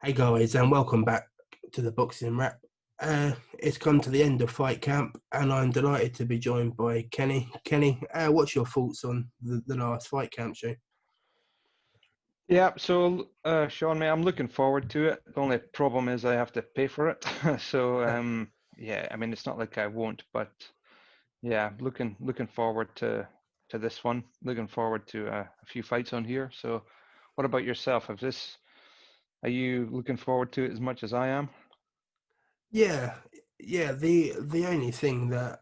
Hey guys, and welcome back to the Boxing Wrap. It's come to the end of fight camp, and I'm delighted to be joined by Kenny. Kenny, what's your thoughts on the last fight camp show? Yeah, so Sean, mate, I'm looking forward to it. The only problem is I have to pay for it. So yeah, I mean it's not like I won't, but yeah, looking forward to this one. Looking forward to a few fights on here. So, what about yourself? Are you looking forward to it as much as I am? Yeah, yeah. The only thing that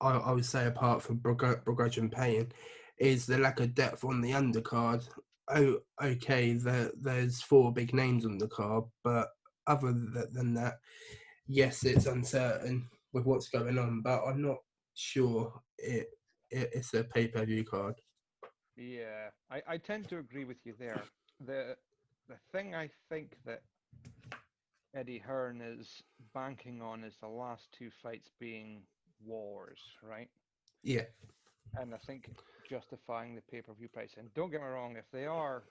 I would say apart from begrudge and pain is the lack of depth on the undercard. Oh, okay, there's four big names on the card, but other than that, yes, it's uncertain with what's going on, but I'm not sure it's a pay-per-view card. Yeah, I tend to agree with you there. The thing I think that Eddie Hearn is banking on is the last two fights being wars, right? Yeah, And I think justifying the pay-per-view price. And don't get me wrong, if they are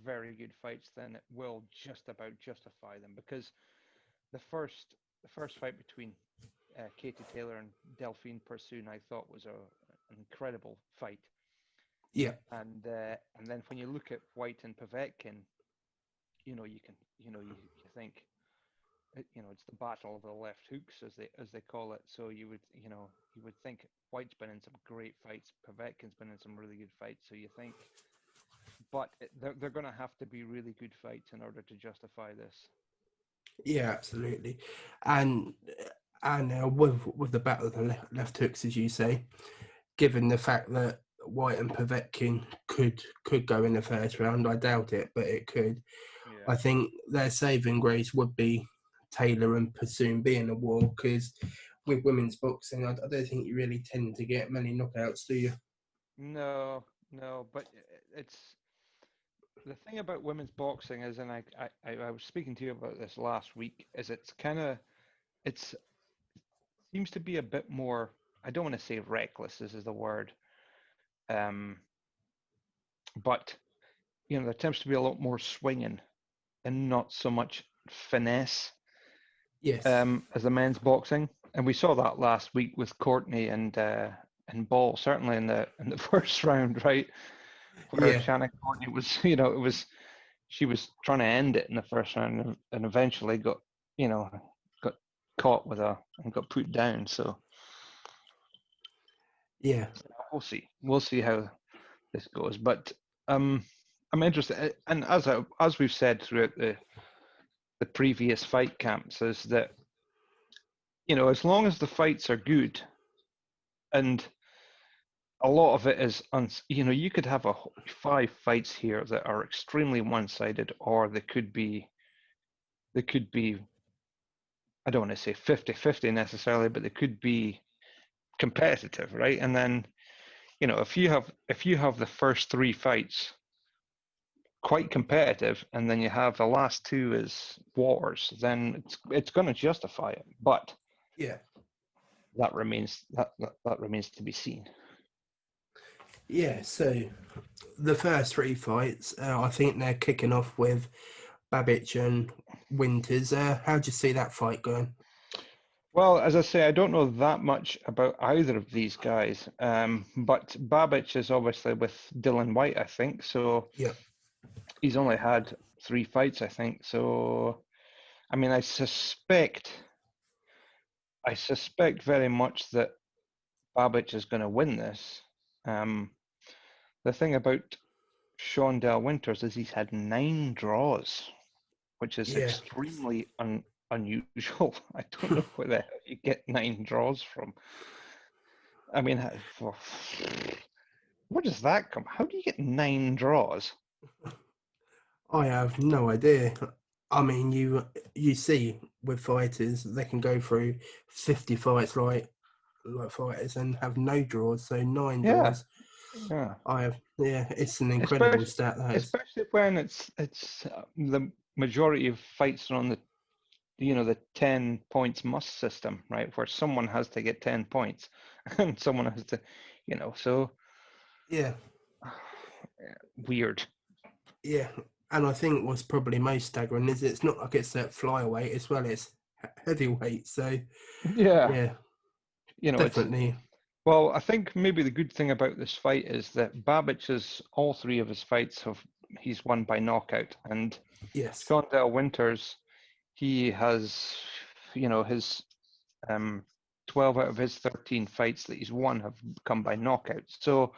very good fights, then it will just about justify them because the first the first fight between Katie Taylor and Delphine Persoon I thought was an incredible fight. yeah, And then when you look at Whyte and Povetkin, you can you think it's the battle of the left hooks as they call it. So you would think White's been in some great fights, Povetkin's been in some really good fights. So you think, but they're going to have to be really good fights in order to justify this. yeah, absolutely. And with the battle of the left hooks, as you say, given the fact that White and Povetkin could go in the first round, I doubt it, but it could. Yeah. I think their saving grace would be Taylor and Persoon being a war because with women's boxing, I don't think you really tend to get many knockouts, do you? No, no, but it's the thing about women's boxing is, and I was speaking to you about this last week, is it's seems to be a bit more. I don't want to say reckless. This is the word, um, but there tends to be a lot more swinging and not so much finesse Yes. as the men's boxing, and we saw that last week with Courtney and Ball, certainly in the first round, right, where Yeah. Shannon Courtney was, she was trying to end it in the first round and eventually you know, got caught and got put down. So Yeah. we'll see how this goes. But um, I'm interested, and as we've said throughout the previous fight camps, is that as long as the fights are good, and a lot of it is, you could have five fights here that are extremely one-sided, or they could be, I don't want to say 50-50 necessarily, but they could be competitive, right? And then, if you have the first three fights quite competitive, and then you have the last two as wars, then it's going to justify it. But Yeah. that remains to be seen. Yeah. So the first three fights, I think they're kicking off with Babbage and Winters. How do you see that fight going? Well, as I say, I don't know that much about either of these guys, but Babbage is obviously with Dillian Whyte, I think. So Yeah. he's only had three fights, I think. So, I mean, I suspect very much that Babbage is going to win this. Um, the thing about Sean Del Winters is he's had 9 draws, which is Yeah. extremely unusual. I don't know where the hell you get 9 draws from. I mean, where does that come? How do you get 9 draws? I have no idea. I mean, you see with fighters, they can go through 50 fights like fighters and have no draws, so nine Yeah, draws. yeah. I have, yeah, it's an incredible Especially, stat that is. especially when it's the majority of fights are on the 10 points must system, right? Where someone has to get 10 points and someone has to. So Yeah, weird. yeah, and I think what's probably most staggering is it's not like it's at flyweight as well; it's heavyweight. So Yeah, yeah, it's definitely well. I think maybe the good thing about this fight is that Babic's all three of his fights he's won by knockout, and yes, Shondell Winters he has his um 12 out of his 13 fights that he's won have come by knockout. So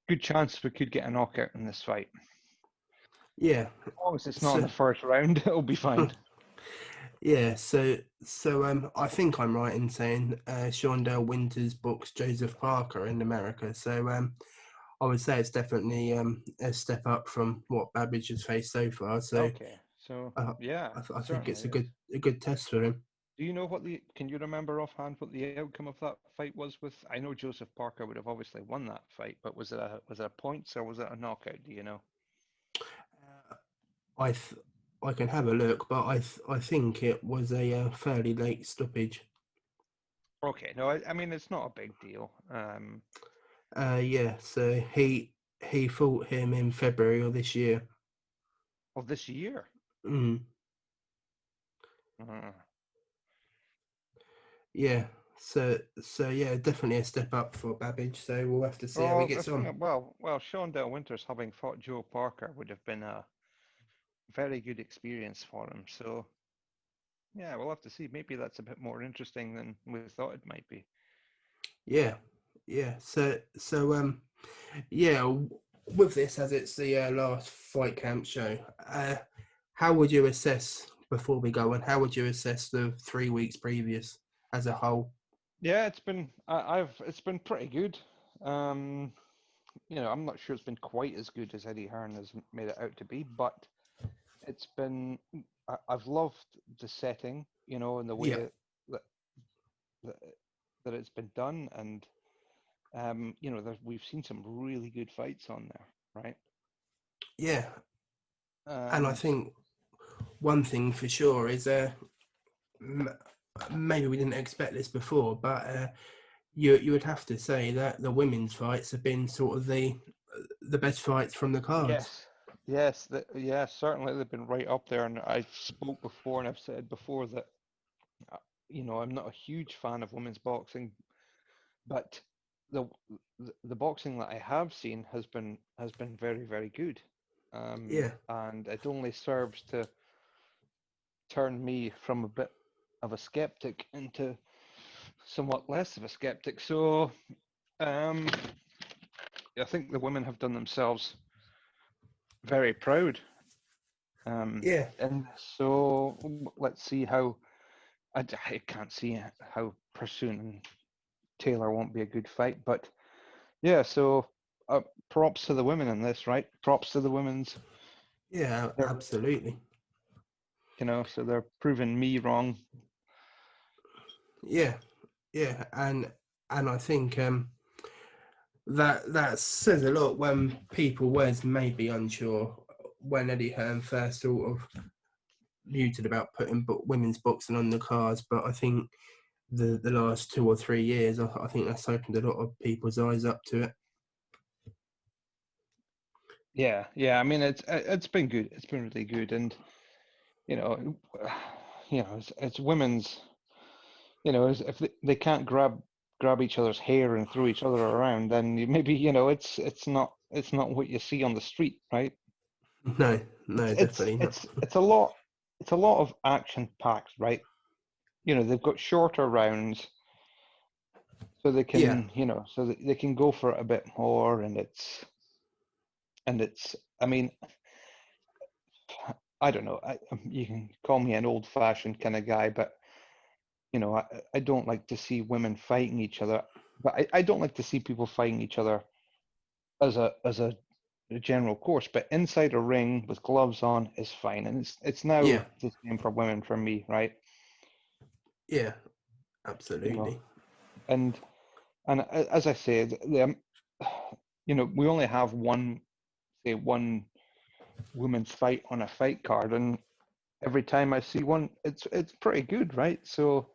good chance we could get a knockout in this fight. yeah. As long as it's not in So the first round, it'll be fine. yeah, I think I'm right in saying Shondell Winters books Joseph Parker in America. So I would say it's definitely a step up from what Babbage has faced so far. So Okay, so uh, yeah, I think certainly it's is. a good test for him. Do you know can you remember offhand what the outcome of that fight was with, I know Joseph Parker would have obviously won that fight, but was it a points or was it a knockout, do you know? Uh, I th- I can have a look, but I think it was a fairly late stoppage. Okay, no, I mean it's not a big deal. Yeah, so he fought him in February of this year. Of this year. Mm, Uh, yeah, so yeah, definitely a step up for Babbage. So we'll have to see how he well, the gets thing, on. Shondell Winters having fought Joe Parker would have been a very good experience for him. So yeah, we'll have to see. Maybe that's a bit more interesting than we thought it might be. Yeah, yeah. Yeah. With this, as it's the last fight camp show, how would you assess before we go on? How would you assess the 3 weeks previous as a whole? Yeah, it's been pretty good. Um, I'm not sure it's been quite as good as Eddie Hearn has made it out to be, but it's been. I've loved the setting, and the Yeah, way that that, that it's been done, and we've seen some really good fights on there, right? yeah. And I So think one thing for sure is m- maybe we didn't expect this before, but you would have to say that the women's fights have been sort of the best fights from the cards. yes, yes, certainly they've been right up there, and I've spoke before, and I've said before that uh, I'm not a huge fan of women's boxing, but the the boxing that I have seen has been very, very good, Yeah, and it only serves to turn me from a bit of a skeptic into somewhat less of a skeptic. So um, I think the women have done themselves very proud, yeah, and so let's see how. I can't see how Pursuit and Taylor won't be a good fight, but yeah. So props to the women in this, right? Props to the women's. yeah, They're, absolutely. so they're proving me wrong. Yeah, yeah, and I think that says a lot when people was maybe unsure when Eddie Hearn first sort of muted about putting women's boxing on the cards, but I think the last 2 or 3 years, I think that's opened a lot of people's eyes up to it. Yeah, yeah. I mean, it's been good. It's been really good, and you know, it's women's. If they can't grab each other's hair and throw each other around, then maybe it's not what you see on the street, right? No, It's no, it's definitely not. it's it's a lot. It's a lot of action packed, right? They've got shorter rounds, so they Yeah, can, so that they can go for it a bit more, and it's. I mean, I don't know. You can call me an old-fashioned kind of guy, but I don't like to see women fighting each other. But I don't like to see people fighting each other as a general course. But inside a ring with gloves on is fine, and it's now yeah, the same for women for me, right? yeah, You know, absolutely. and as I said, we only have one women's fight on a fight card, and every time I see one, it's pretty good, right? So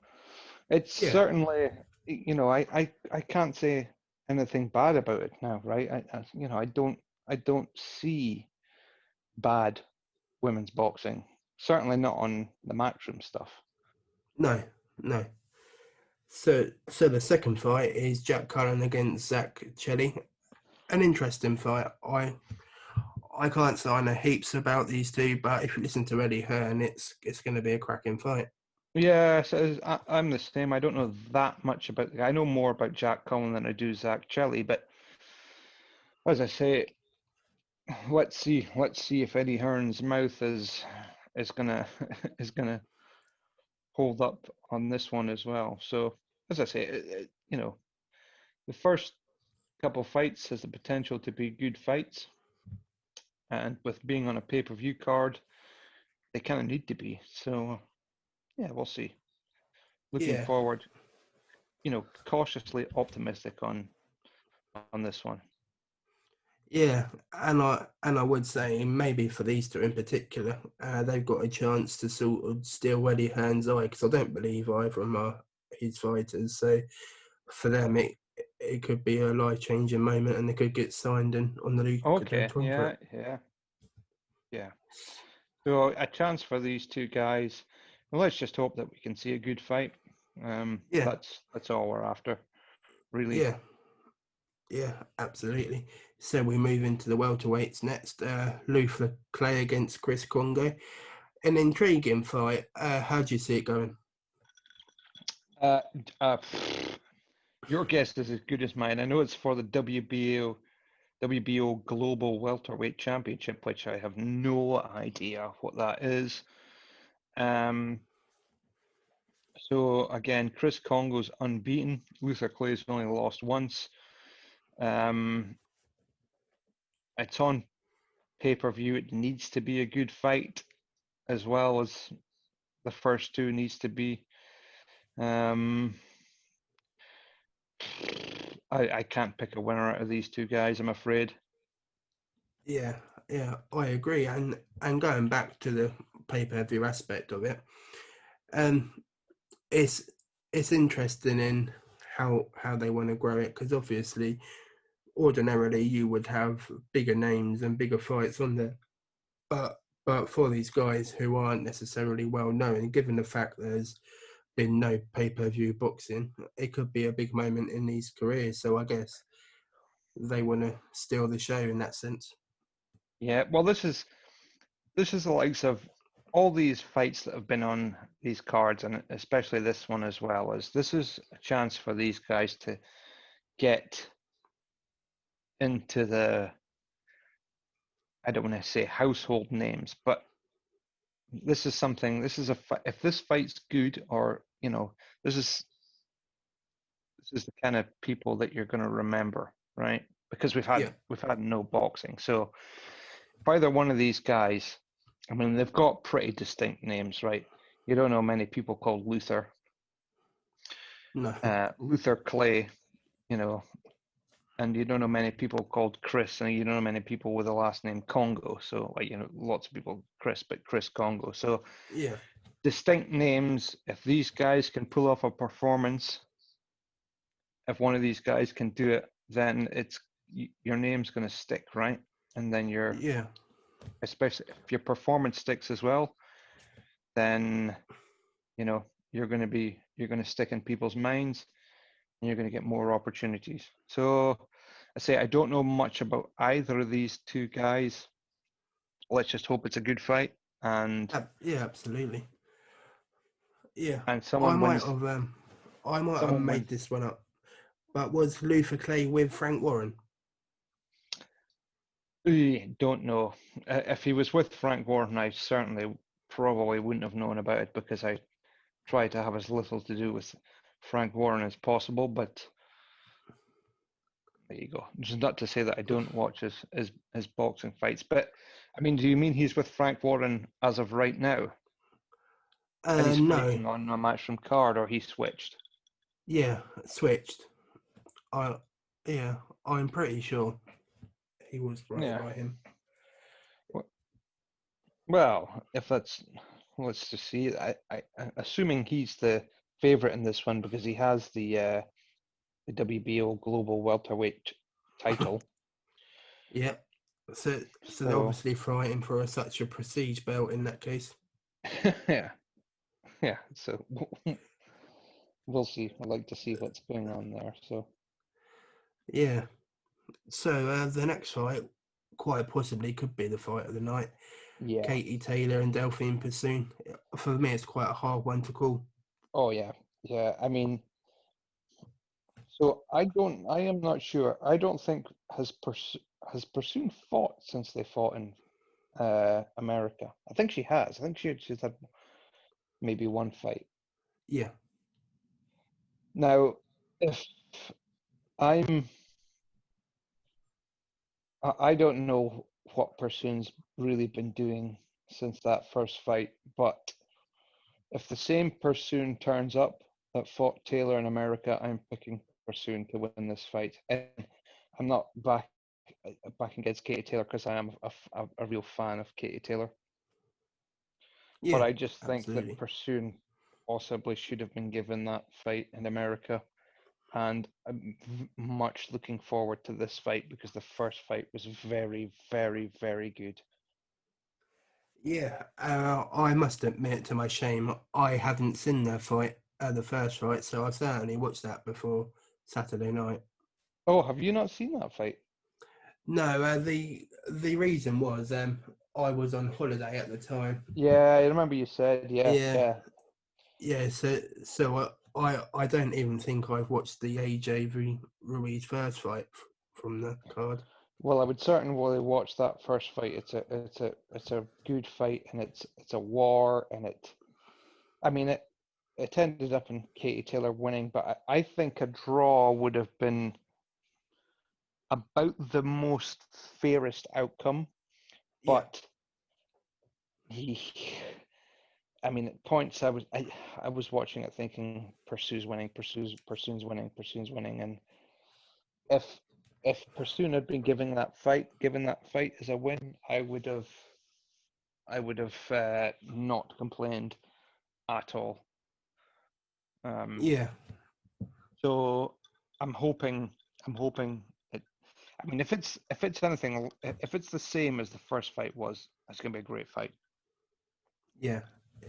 it's Yeah, certainly, I can't say anything bad about it now, right? I don't see. bad women's boxing. Certainly not on the Matchroom stuff. No, no. So the second fight is Jack Cullen against Zach Chelly. An interesting fight. I can't say I know heaps about these two, but if you listen to Eddie Hearn, it's going to be a cracking fight. Yeah, so I'm the same. I don't know that much about the guy. I know more about Jack Cullen than I do Zach Chelly, but as I say, let's see if Eddie Hearn's mouth is gonna is gonna hold up on this one as well. So as I say, the first couple fights has the potential to be good fights, and with being on a pay-per-view card, they kind of need to be. So yeah, we'll see. Looking Yeah, forward, cautiously optimistic on this one. yeah, and I would say maybe for these two in particular, they've got a chance to sort of steal Eddie Hearn's eye because I don't believe either of them are his fighters. So for them, it could be a life changing moment, and they could get signed and on the lucrative Okay, contract. yeah. So a chance for these two guys. Well, let's just hope that we can see a good fight. Yeah, That's all we're after, really. yeah, yeah, absolutely. So we move into the welterweights next. Luther Clay against Chris Congo. An intriguing fight. How do you see it going? Uh, uh, your guess is as good as mine. I know it's for the WBO Global Welterweight Championship, which I have no idea what that is. Um, so again, Chris Congo's unbeaten. Luther Clay's only lost once. Um, it's on pay-per-view. It needs to be a good fight, as well as the first two needs to be. Um, I can't pick a winner out of these two guys, I'm afraid. Yeah, yeah, I agree. And going back to the pay-per-view aspect of it, um, it's it's interesting in how they want to grow it because obviously, ordinarily you would have bigger names and bigger fights on there, but for these guys who aren't necessarily well known, given the fact there's been no pay-per-view boxing, it could be a big moment in these careers. So I guess they want to steal the show in that sense. Yeah, well, this is the likes of all these fights that have been on these cards, and especially this one as well, as this is a chance for these guys to get into the, I don't want to say household names, but this is if this fight's good, or this is this is the kind of people that you're going to remember, right? Because Yeah, we've had no boxing. So if either one of these guys, I mean, they've got pretty distinct names, right? You don't know many people called Luther, no, Luther Clay, you know, and you don't know many people called Chris, and you don't know many people with the last name Congo. So, like, lots of people Chris, but Chris Congo. So yeah, distinct names. If these guys can pull off a performance, if one of these guys can do it, then your name's going to stick, right? And then yeah, especially if your performance sticks as well, then you're going to stick in people's minds, and you're going to get more opportunities. So I say I don't know much about either of these two guys. Let's just hope it's a good fight, and yeah, absolutely. Yeah, and I someone might wins. have I might have Someone made wins. this one up, but was Luther Clay with Frank Warren? Don't know. If he was with Frank Warren, I certainly probably wouldn't have known about it, because I try to have as little to do with Frank Warren as possible. But there you go. Just not to say that I don't watch his boxing fights. But I mean, do you mean he's with Frank Warren as of right now, and he's No, fighting on a Matchroom card, or he switched? yeah, switched. I yeah, I'm pretty sure he was right Yeah. by him. Well, if that's, let's just see. Assuming he's the favorite in this one because he has the WBO Global Welterweight title. Yeah, So they're So obviously fighting for such a prestige belt in that case. yeah, yeah. So we'll see. I'd like to see what's going on there. So Yeah. So the next fight quite possibly could be the fight of the night. yeah. Katie Taylor and Delphine Pursoon. For me, it's quite a hard one to call. Oh yeah, yeah. I mean, so I don't. I am not sure. I don't think has Pursued fought since they fought in America. I think she has. I think she's had maybe one fight. Yeah, Now, if I'm, I don't know what Pursuan's really been doing since that first fight, but if the same Pursuan turns up that fought Taylor in America, I'm picking Pursuan to win this fight. And I'm not back against Katie Taylor because I am a real fan of Katie Taylor, but yeah, I just think that absolutely. Pursuan possibly should have been given that fight in America. And I'm much looking forward to this fight because the first fight was very, very, very good. Yeah, I must admit to my shame, I haven't seen the fight, the first fight, so I certainly watched that before Saturday night. Oh, have you not seen that fight? No, the reason was I was on holiday at the time. Yeah, I remember you said, yeah, Yeah, yeah. yeah. So I don't even think I've watched the AJ Ruiz first fight from the card. Well, I would certainly watch that first fight. It's a good fight, and it's a war, and I mean it ended up in Katie Taylor winning, but I think a draw would have been about the most fairest outcome. Yeah, But he, I mean, at points I was watching it thinking Pursue's winning, and if Pursuit had been given that fight as a win, I would have not complained at all. Um, yeah, so I'm hoping it. I mean, if it's anything, if it's the same as the first fight was, it's gonna be a great fight. yeah,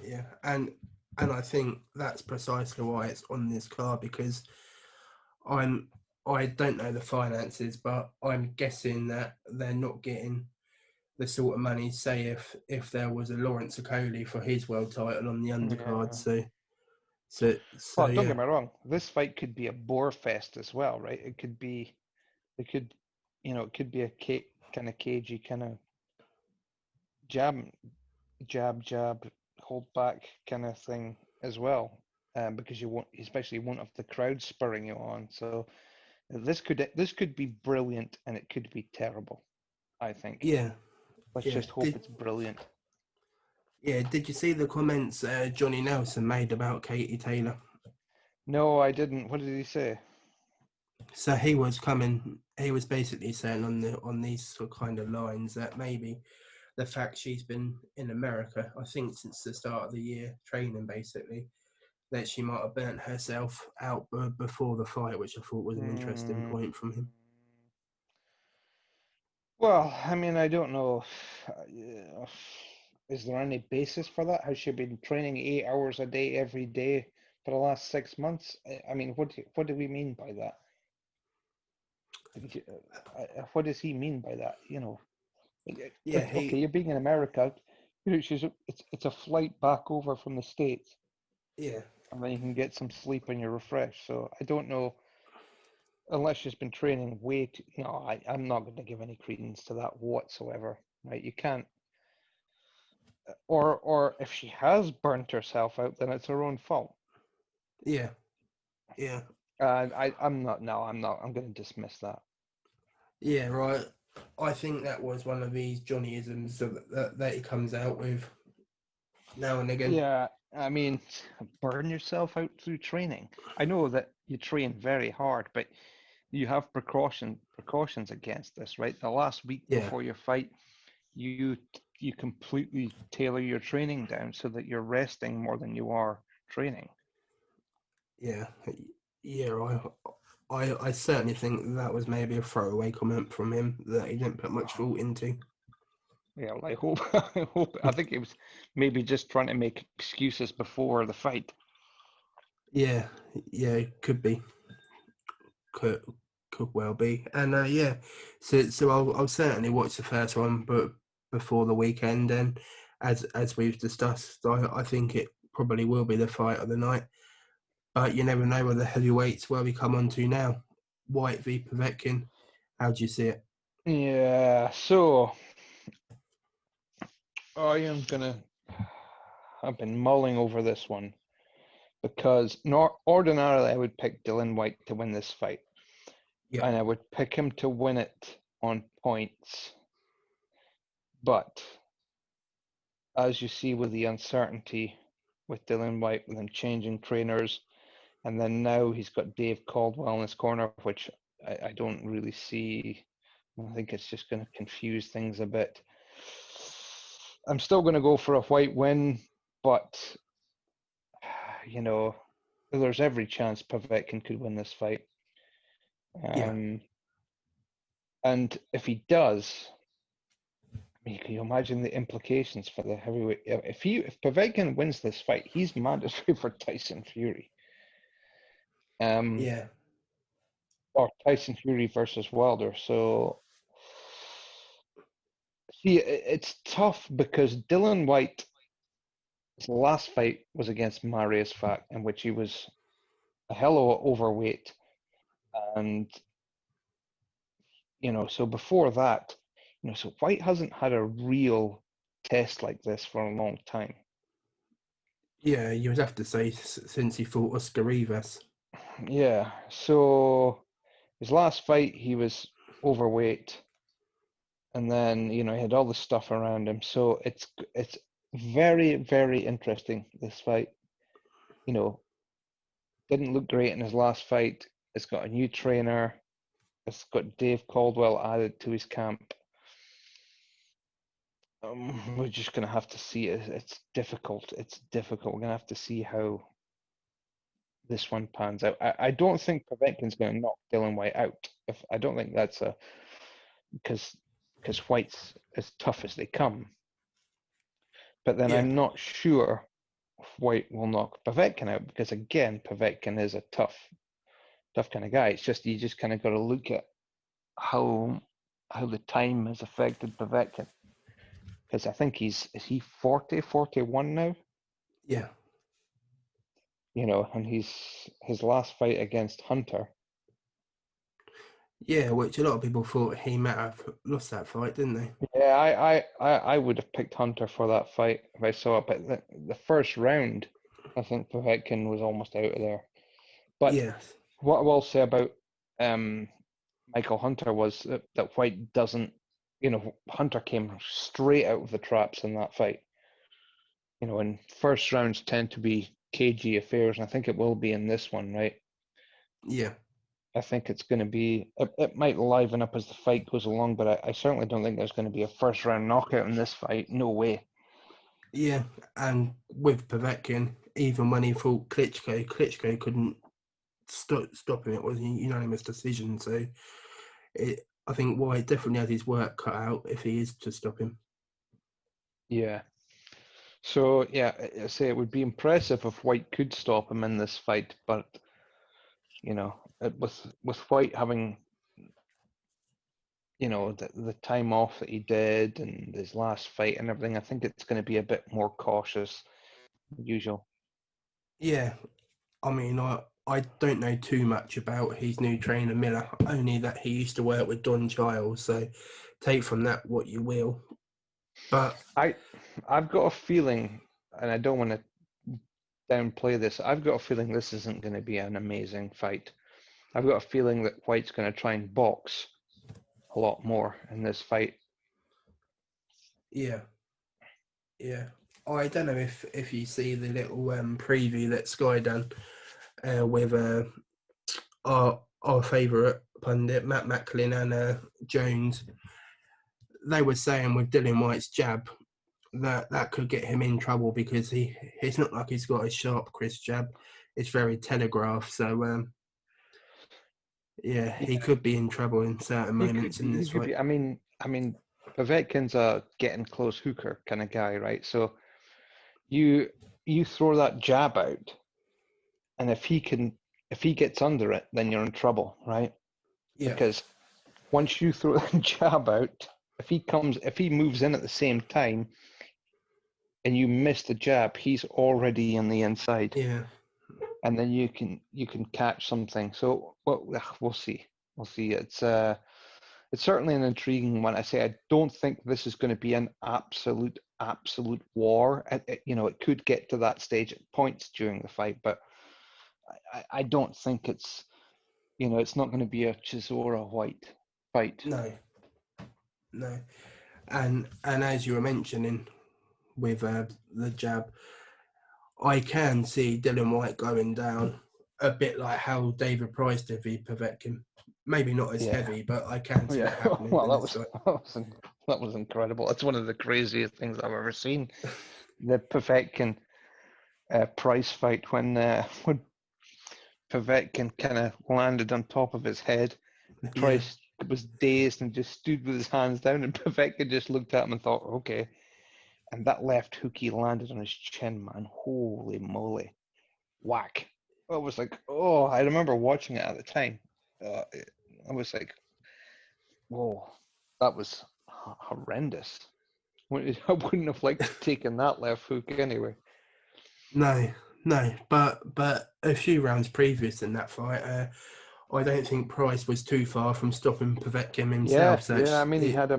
yeah. And I think that's precisely why it's on this card because I'm I don't know the finances, but I'm guessing that they're not getting the sort of money, say if there was a Lawrence Okoli for his world title on the undercard. Yeah. So Well, don't yeah, get me wrong. This fight could be a bore fest as well, right? It could be. It could, it could be a kind of cagey kind of jab, jab, hold back kind of thing as well, because you won't, especially you won't have the crowd spurring you on. So this could be brilliant and it could be terrible. I think. yeah, Let's yeah. just hope it's brilliant. Did you see the comments Johnny Nelson made about Katie Taylor? No, I didn't. What did he say? So he was basically saying on these sort of kind of lines that maybe the fact she's been in America, I think since the start of the year, training basically, that she might have burnt herself out before the fight, which I thought was an interesting Hmm. point from him. Well, I mean, I don't know. Is there any basis for that? Has she been training 8 hours a day every day for the last 6 months? I mean, what do we mean by that? What does he mean by that? Yeah, Okay, he, you're being in America. It's a flight back over from the States, yeah, and then you can get some sleep and you're refreshed. So I don't know, unless she's been training way too. No, I'm not going to give any credence to that whatsoever. Right? You can't. Or if she has burnt herself out, then it's her own fault. yeah, yeah, I'm not. No, I'm not. I'm going to dismiss that. yeah, right. I think that was one of these Johnnyisms that he comes out with now and again. Yeah, I mean, burn yourself out through training. I know that you train very hard, but you have precautions against this, right? The last week Yeah, before your fight, you you completely tailor your training down so that you're resting more than you are training. yeah, yeah. I certainly think that was maybe a throwaway comment from him that he didn't put much thought into. Yeah, well, I hope. I hope. I think he was maybe just trying to make excuses before the fight. Yeah, yeah, could be, could could well be, and yeah, so I'll certainly watch the first one, but before the weekend, and as we've discussed, I think it probably will be the fight of the night. But you never know with the heavyweights where we come on to now. Whyte v Povetkin. How do you see it? Yeah, so I am gonna. I've been mulling over this one because ordinarily I would pick Dillian Whyte to win this fight, Yeah, and I would pick him to win it on points. But as you see with the uncertainty with Dillian Whyte, with him changing trainers, and then now he's got Dave Caldwell in his corner, which I don't really see. I think it's just going to confuse things a bit. I'm still going to go for a Whyte win, but you know, there's every chance Povetkin could win this fight. yeah, Um, and if he does, I mean, can you imagine the implications for the heavyweight? If Povetkin wins this fight, he's mandatory for Tyson Fury. Um, yeah, or Tyson Fury versus Wilder. So see, it's tough because Dillian Whyte's last fight was against Marius Fact, in which he was a hell of a overweight, and so before that, so Whyte hasn't had a real test like this for a long time. yeah. You would have to say since he fought Oscar Rivas. Yeah, so his last fight he was overweight, and then he had all the stuff around him. So it's very very interesting this fight. You know, didn't look great in his last fight. It's got a new trainer. It's got Dave Caldwell added to his camp. We're just going to have to see it. It's difficult. It's difficult. We're going to have to see how this one pans out. I don't think Povetkin's going to knock Dillian Whyte out. If I don't think that's a because Whyte's as tough as they come. But then Yeah, I'm not sure if Whyte will knock Povetkin out because again, Povetkin is a tough kind of guy. It's just you just kind of got to look at how the time has affected Povetkin because I think is he 40, 41 now? yeah, And his last fight against Hunter. yeah. Which a lot of people thought he might have lost that fight, didn't they? Yeah, I would have picked Hunter for that fight if I saw it, but the first round, I think Povetkin was almost out of there. But Yes. what I will say about um, Michael Hunter was that Whyte doesn't, Hunter came straight out of the traps in that fight. And first rounds tend to be cagey affairs, and I think it will be in this one, right? Yeah. I think it's going to be, it might liven up as the fight goes along, but I certainly don't think there's going to be a first round knockout in this fight. No way. Yeah. And with Povetkin, even when he fought Klitschko couldn't stop him. It was a unanimous decision. So I think Whyte definitely had his work cut out if he is to stop him. Yeah. So, yeah, I say it would be impressive if Whyte could stop him in this fight, but, with Whyte having, the time off that he did and his last fight and everything, I think it's going to be a bit more cautious than usual. Yeah. I mean, I don't know too much about his new trainer Miller, only that he used to work with Don Giles. So take from that what you will. But I've got a feeling, and I don't want to downplay this. I've got a feeling this isn't going to be an amazing fight. I've got a feeling that Whyte's going to try and box a lot more in this fight. yeah, yeah. I don't know if you see the little preview that Sky done with our favourite pundit Matt Macklin and Jones. They were saying with Dillian Whyte's jab that could get him in trouble because he's not like he's got a sharp, crisp jab. It's very telegraphed. So Yeah, You he could be in trouble in certain He could moments be. in He this could fight. be. I mean, Povetkin's a getting close hooker kind of guy, right? So you you throw that jab out, and if he gets under it, then you're in trouble, right? Yeah, Because once you throw that jab out, if he moves in at the same time, and you miss the jab, he's already on the inside, yeah, and then you can catch something. So we'll see. We'll see. It's certainly an intriguing one. I say I don't think this is going to be an absolute war. It could get to that stage at points during the fight, but I don't think it's not going to be a Chisora Whyte fight. no, no. And as you were mentioning with the jab, I can see Dillian Whyte going down a bit like how David Price did with Povetkin. Maybe not as Yeah, heavy, but I can see yeah. that happening Well, in this fight. that was incredible. It's one of the craziest things I've ever seen. The Povetkin Price fight when Povetkin kind of landed on top of his head. Yeah, Price was dazed and just stood with his hands down, and Povetkin just looked at him and thought, "Okay." And that left hook he landed on his chin, man. Holy moly! Whack! I was like, oh, I remember watching it at the time. I was like, whoa, that was horrendous. I wouldn't have liked taking that left hook anyway. no, no. But a few rounds previous in that fight, I don't think Price was too far from stopping Povetkin Yeah, himself. So yeah. I mean, it, he had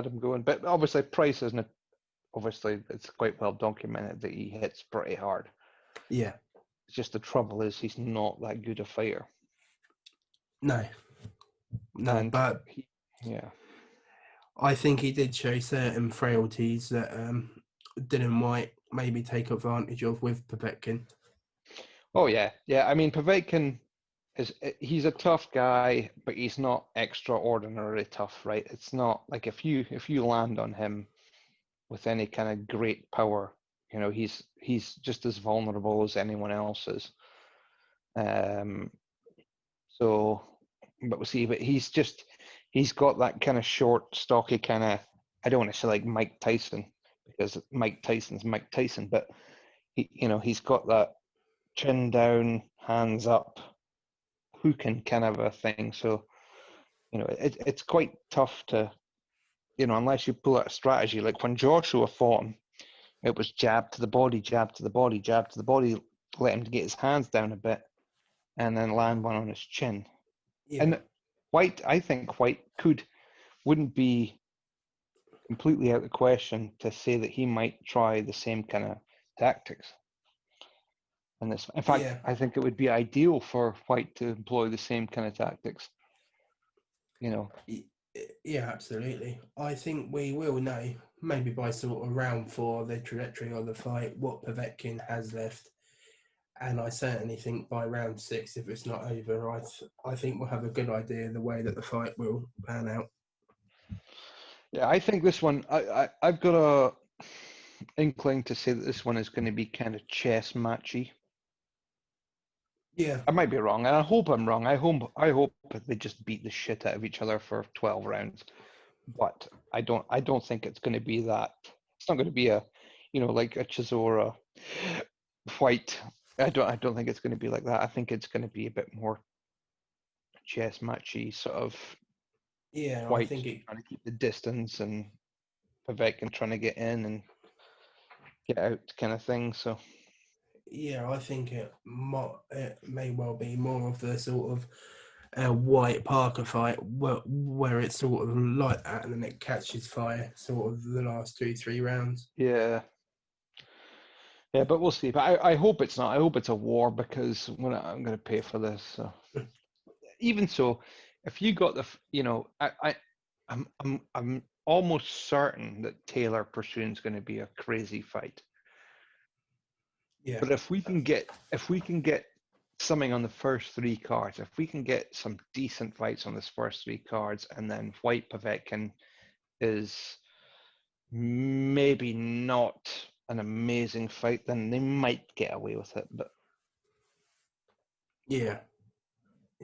him going, but obviously Price isn't. Obviously, it's quite well documented that he hits pretty hard. yeah, It's just the trouble is he's not that good a fighter, no, no. and But yeah. I think he did show certain frailties that Dylan White maybe take advantage of with Povetkin. Oh yeah, yeah. I mean, Povetkin he's a tough guy, but he's not extraordinarily tough, right? It's not like if you land on him with any kind of great power, he's just as vulnerable as anyone else is. Um, so, but we'll see. But he's got that kind of short, stocky kind of. I don't want to say like Mike Tyson because Mike Tyson's Mike Tyson, but he's got that chin down, hands up, hooking kind of a thing. So it's quite tough to unless you pull out a strategy like when Joshua fought him, it was jab to the body, jab to the body, jab to the body, let him get his hands down a bit, and then land one on his chin. Yeah, And I think Whyte wouldn't be completely out of the question to say that he might try the same kind of tactics. And this, in fact, yeah, I think it would be ideal for Whyte to employ the same kind of tactics. You know, yeah, absolutely. I think we will know maybe by sort of round 4 the trajectory of the fight, what Povetkin has left. And I certainly think by round 6, if it's not over, I think we'll have a good idea of the way that the fight will pan out. yeah, I think this one, I've got a inkling to say that this one is going to be kind of chess matchy. Yeah, I might be wrong, and I hope I'm wrong. I hope they just beat the shit out of each other for 12 rounds. But I don't think it's going to be that. It's not going to be like a Chisora Whyte. I don't think it's going to be like that. I think it's going to be a bit more chess matchy, sort of yeah, I Whyte think it. trying to keep the distance and Povetkin trying to get in and get out kind of thing. So Yeah, I think it may well be more of the sort of White Parker fight where it's sort of like that and then it catches fire sort of the last 2-3 rounds. yeah, yeah, but we'll see. But I hope it's not. I hope it's a war because I'm going to pay for this. So even so, if you got I'm almost certain that Taylor Pursuan's going to be a crazy fight. Yeah, But if we can get something on the first 3 cards, if we can get some decent fights on this first 3 cards, and then Whyte Povetkin is maybe not an amazing fight, then they might get away with it. But yeah,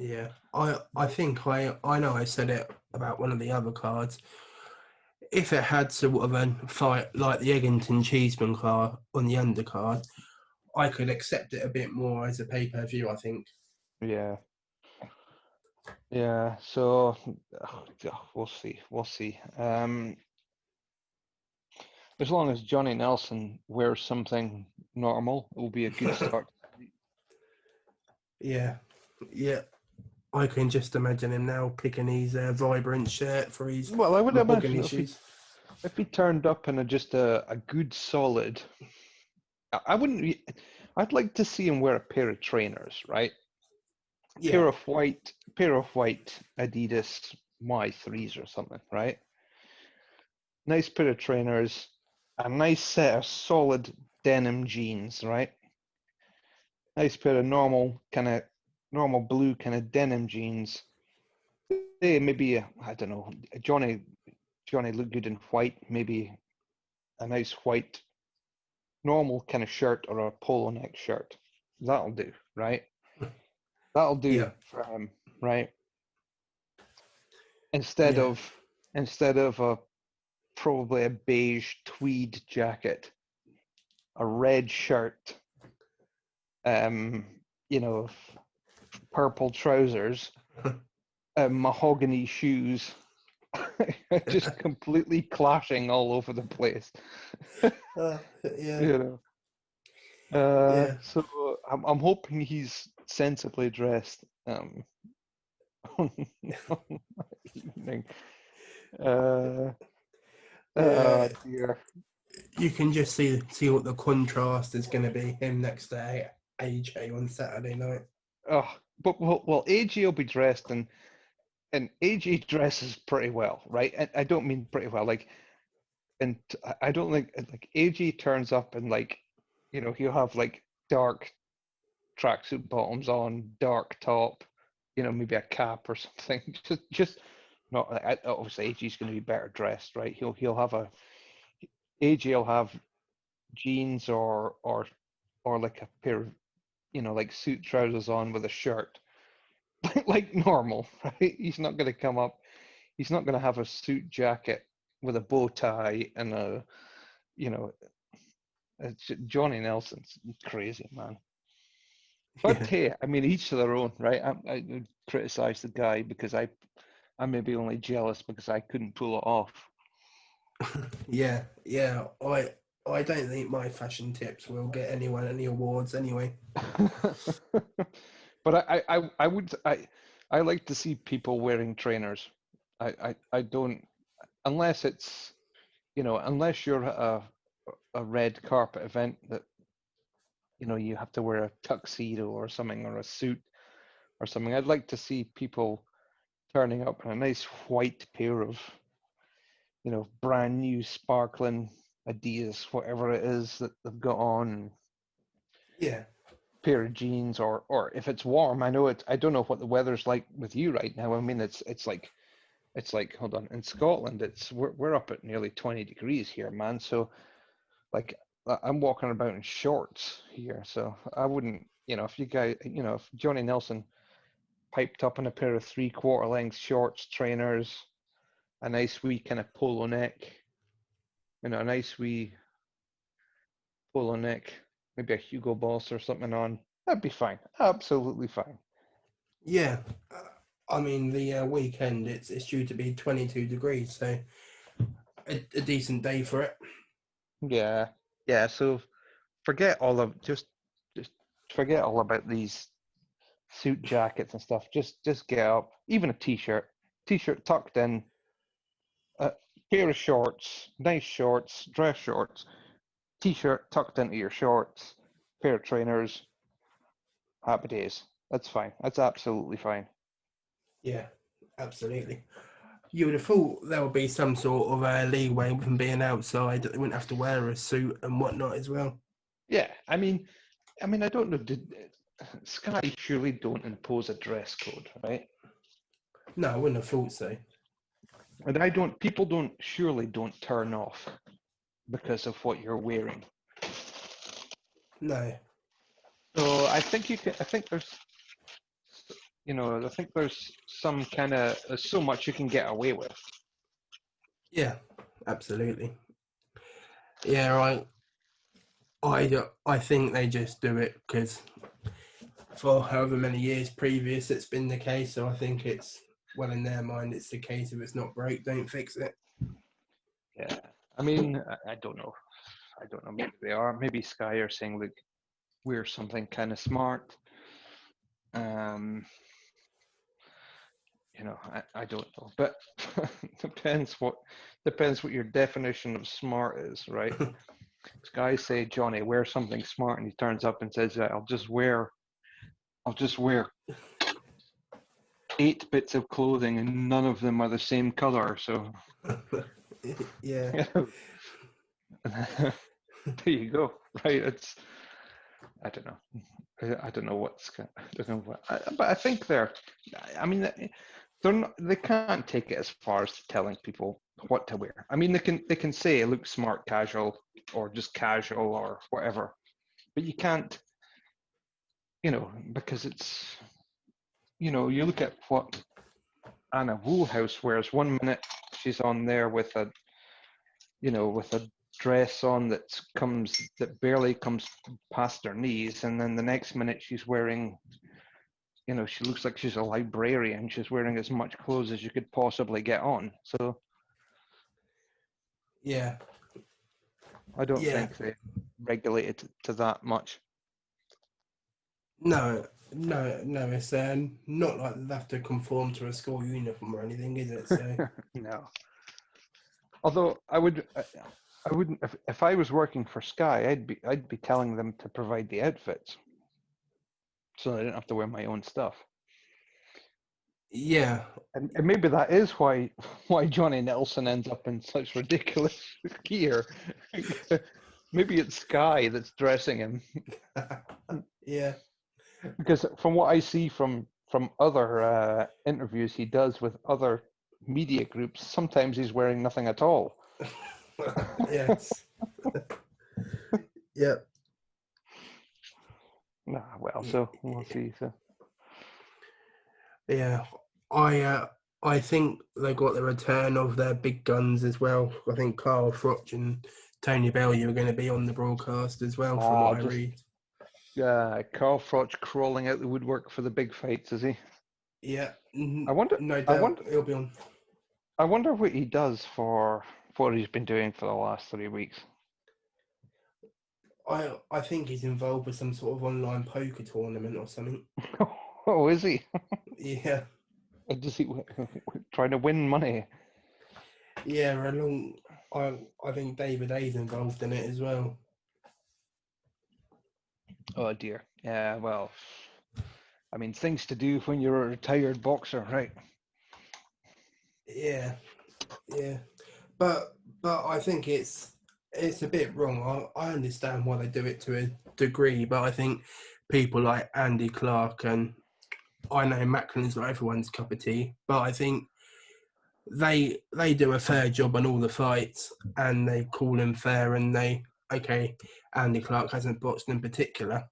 Yeah, I think I know I said it about one of the other cards. If it had sort of a fight like the Eggington Cheeseman card on the undercard, I could accept it a bit more as a pay-per-view, I think. Yeah, yeah. So we'll see. We'll see. As long as Johnny Nelson wears something normal, it will be a good start. Yeah, yeah. I can just imagine him now picking his vibrant shirt for his Well, I would imagine mahogany if shoes. he turned up in just a good solid, I wouldn't. I'd like to see him wear a pair of trainers, right? Yeah, Pair of white Adidas Y3s or something, right? Nice pair of trainers, a nice set of solid denim jeans, right? Nice pair of normal blue kind of denim jeans. Say maybe I don't know, Johnny looked good in white, maybe a nice white normal kind of shirt or a polo neck shirt. That'll do, right? That'll do yeah, for him, right? Instead yeah, of a probably a beige tweed jacket, a red shirt, um, you know, purple trousers, mahogany shoes, just completely clashing all over the place. uh, yeah, You know. yeah, So I'm hoping he's sensibly dressed on evening. Uh, yeah. dear. You can just see what the contrast is going to be. Him next to AJ on Saturday night. Oh, but AJ will be dressed and AJ dresses pretty well, right? And I don't mean pretty well, like, and I don't think like AJ turns up and like, he'll have like dark tracksuit bottoms on, dark top, maybe a cap or something. Just not obviously AJ's going to be better dressed, right? He'll have AJ will have jeans or like a pair of like suit trousers on with a shirt, like normal, right? He's not going to come up. He's not going to have a suit jacket with a bow tie and you know, Johnny Nelson's crazy, man. But Yeah, hey, I mean, each to their own, right? I would criticize the guy because I may be only jealous because I couldn't pull it off. yeah, yeah. I don't think my fashion tips will get anyone any awards anyway. But I like to see people wearing trainers. I don't unless it's unless you're a red carpet event that you have to wear a tuxedo or something or a suit or something. I'd like to see people turning up in a nice white pair of brand new sparkling Adidas, whatever it is that they've got on, Yeah, pair of jeans, or if it's warm. I don't know what the weather's like with you right now. I mean, it's like hold on, in Scotland we're up at nearly 20 degrees here, man. So like I'm walking about in shorts here, so I wouldn't, if you guys, if Johnny Nelson piped up in a pair of 3/4 length shorts, trainers, a nice wee kind of polo neck, a nice wee polo neck, maybe a Hugo Boss or something on, that'd be fine, absolutely fine. yeah. I mean, the weekend it's due to be 22 degrees, so a decent day for it. Yeah, yeah. So forget all of just forget all about these suit jackets and stuff. Just get up, even a t-shirt tucked in, a pair of shorts, nice shorts, dress shorts, t-shirt tucked into your shorts, pair of trainers, happy days. That's fine. That's absolutely fine. Yeah, absolutely. You would have thought there would be some sort of leeway with them being outside that they wouldn't have to wear a suit and whatnot as well. Yeah, I don't know. Sky surely don't impose a dress code, right? No, I wouldn't have thought so. And I don't. People don't turn off because of what you're wearing. No. So I think you can. I think there's I think there's there's so much you can get away with. Yeah, absolutely. Yeah, I think they just do it because for however many years previous it's been the case. So I think it's well in their mind it's the case. If it's not broke, don't fix it. Yeah. I mean, I don't know. I don't know. Maybe they are. Maybe Sky are saying, look, we're something kind of smart. Um, I don't know, but depends what your definition of smart is, right? Guys say, Johnny, wear something smart, and he turns up and says, I'll just wear 8 bits of clothing, and none of them are the same color. So, Yeah. there you go, right? I don't know. I don't know I don't know but I think I mean, they're not, they can't take it as far as telling people what to wear. I mean, they can say look smart casual or just casual or whatever, but you can't, because you look at what Anna Woolhouse wears. One minute she's on there with a dress on that barely comes past her knees, and then the next minute she's wearing, she looks like she's a librarian. She's wearing as much clothes as you could possibly get on. So Yeah. I don't Yeah. think they regulate it to that much. No. No. It's not like they have to conform to a school uniform or anything, is it? So No. Although I wouldn't if I was working for Sky, I'd be telling them to provide the outfits, so I didn't have to wear my own stuff. yeah. And maybe that is why Johnny Nelson ends up in such ridiculous gear. Maybe it's Sky that's dressing him, Yeah. because from what I see from other interviews he does with other media groups, sometimes he's wearing nothing at all. Yes. Yep. Nah, well, so we'll see. So Yeah. I think they got the return of their big guns as well. I think Carl Froch and Tony Bellew are going to be on the broadcast as well, from what I just read. Carl Froch crawling out the woodwork for the big fights, is he? Yeah, I wonder. no I doubt wonder. he'll be on. I wonder what he does for what he's been doing for the last 3 weeks. I think he's involved with some sort of online poker tournament or something. Oh, is he? Yeah, Does he trying to win money? yeah. I think David A's involved in it as well. Oh dear. Yeah. Well, I mean, things to do when you're a retired boxer, right? Yeah, yeah. But I think it's a bit wrong. I understand why they do it to a degree, but I think people like Andy Clark and I know Macklin's not everyone's cup of tea, but I think they do a fair job on all the fights and they call them fair and okay, Andy Clark hasn't boxed in particular,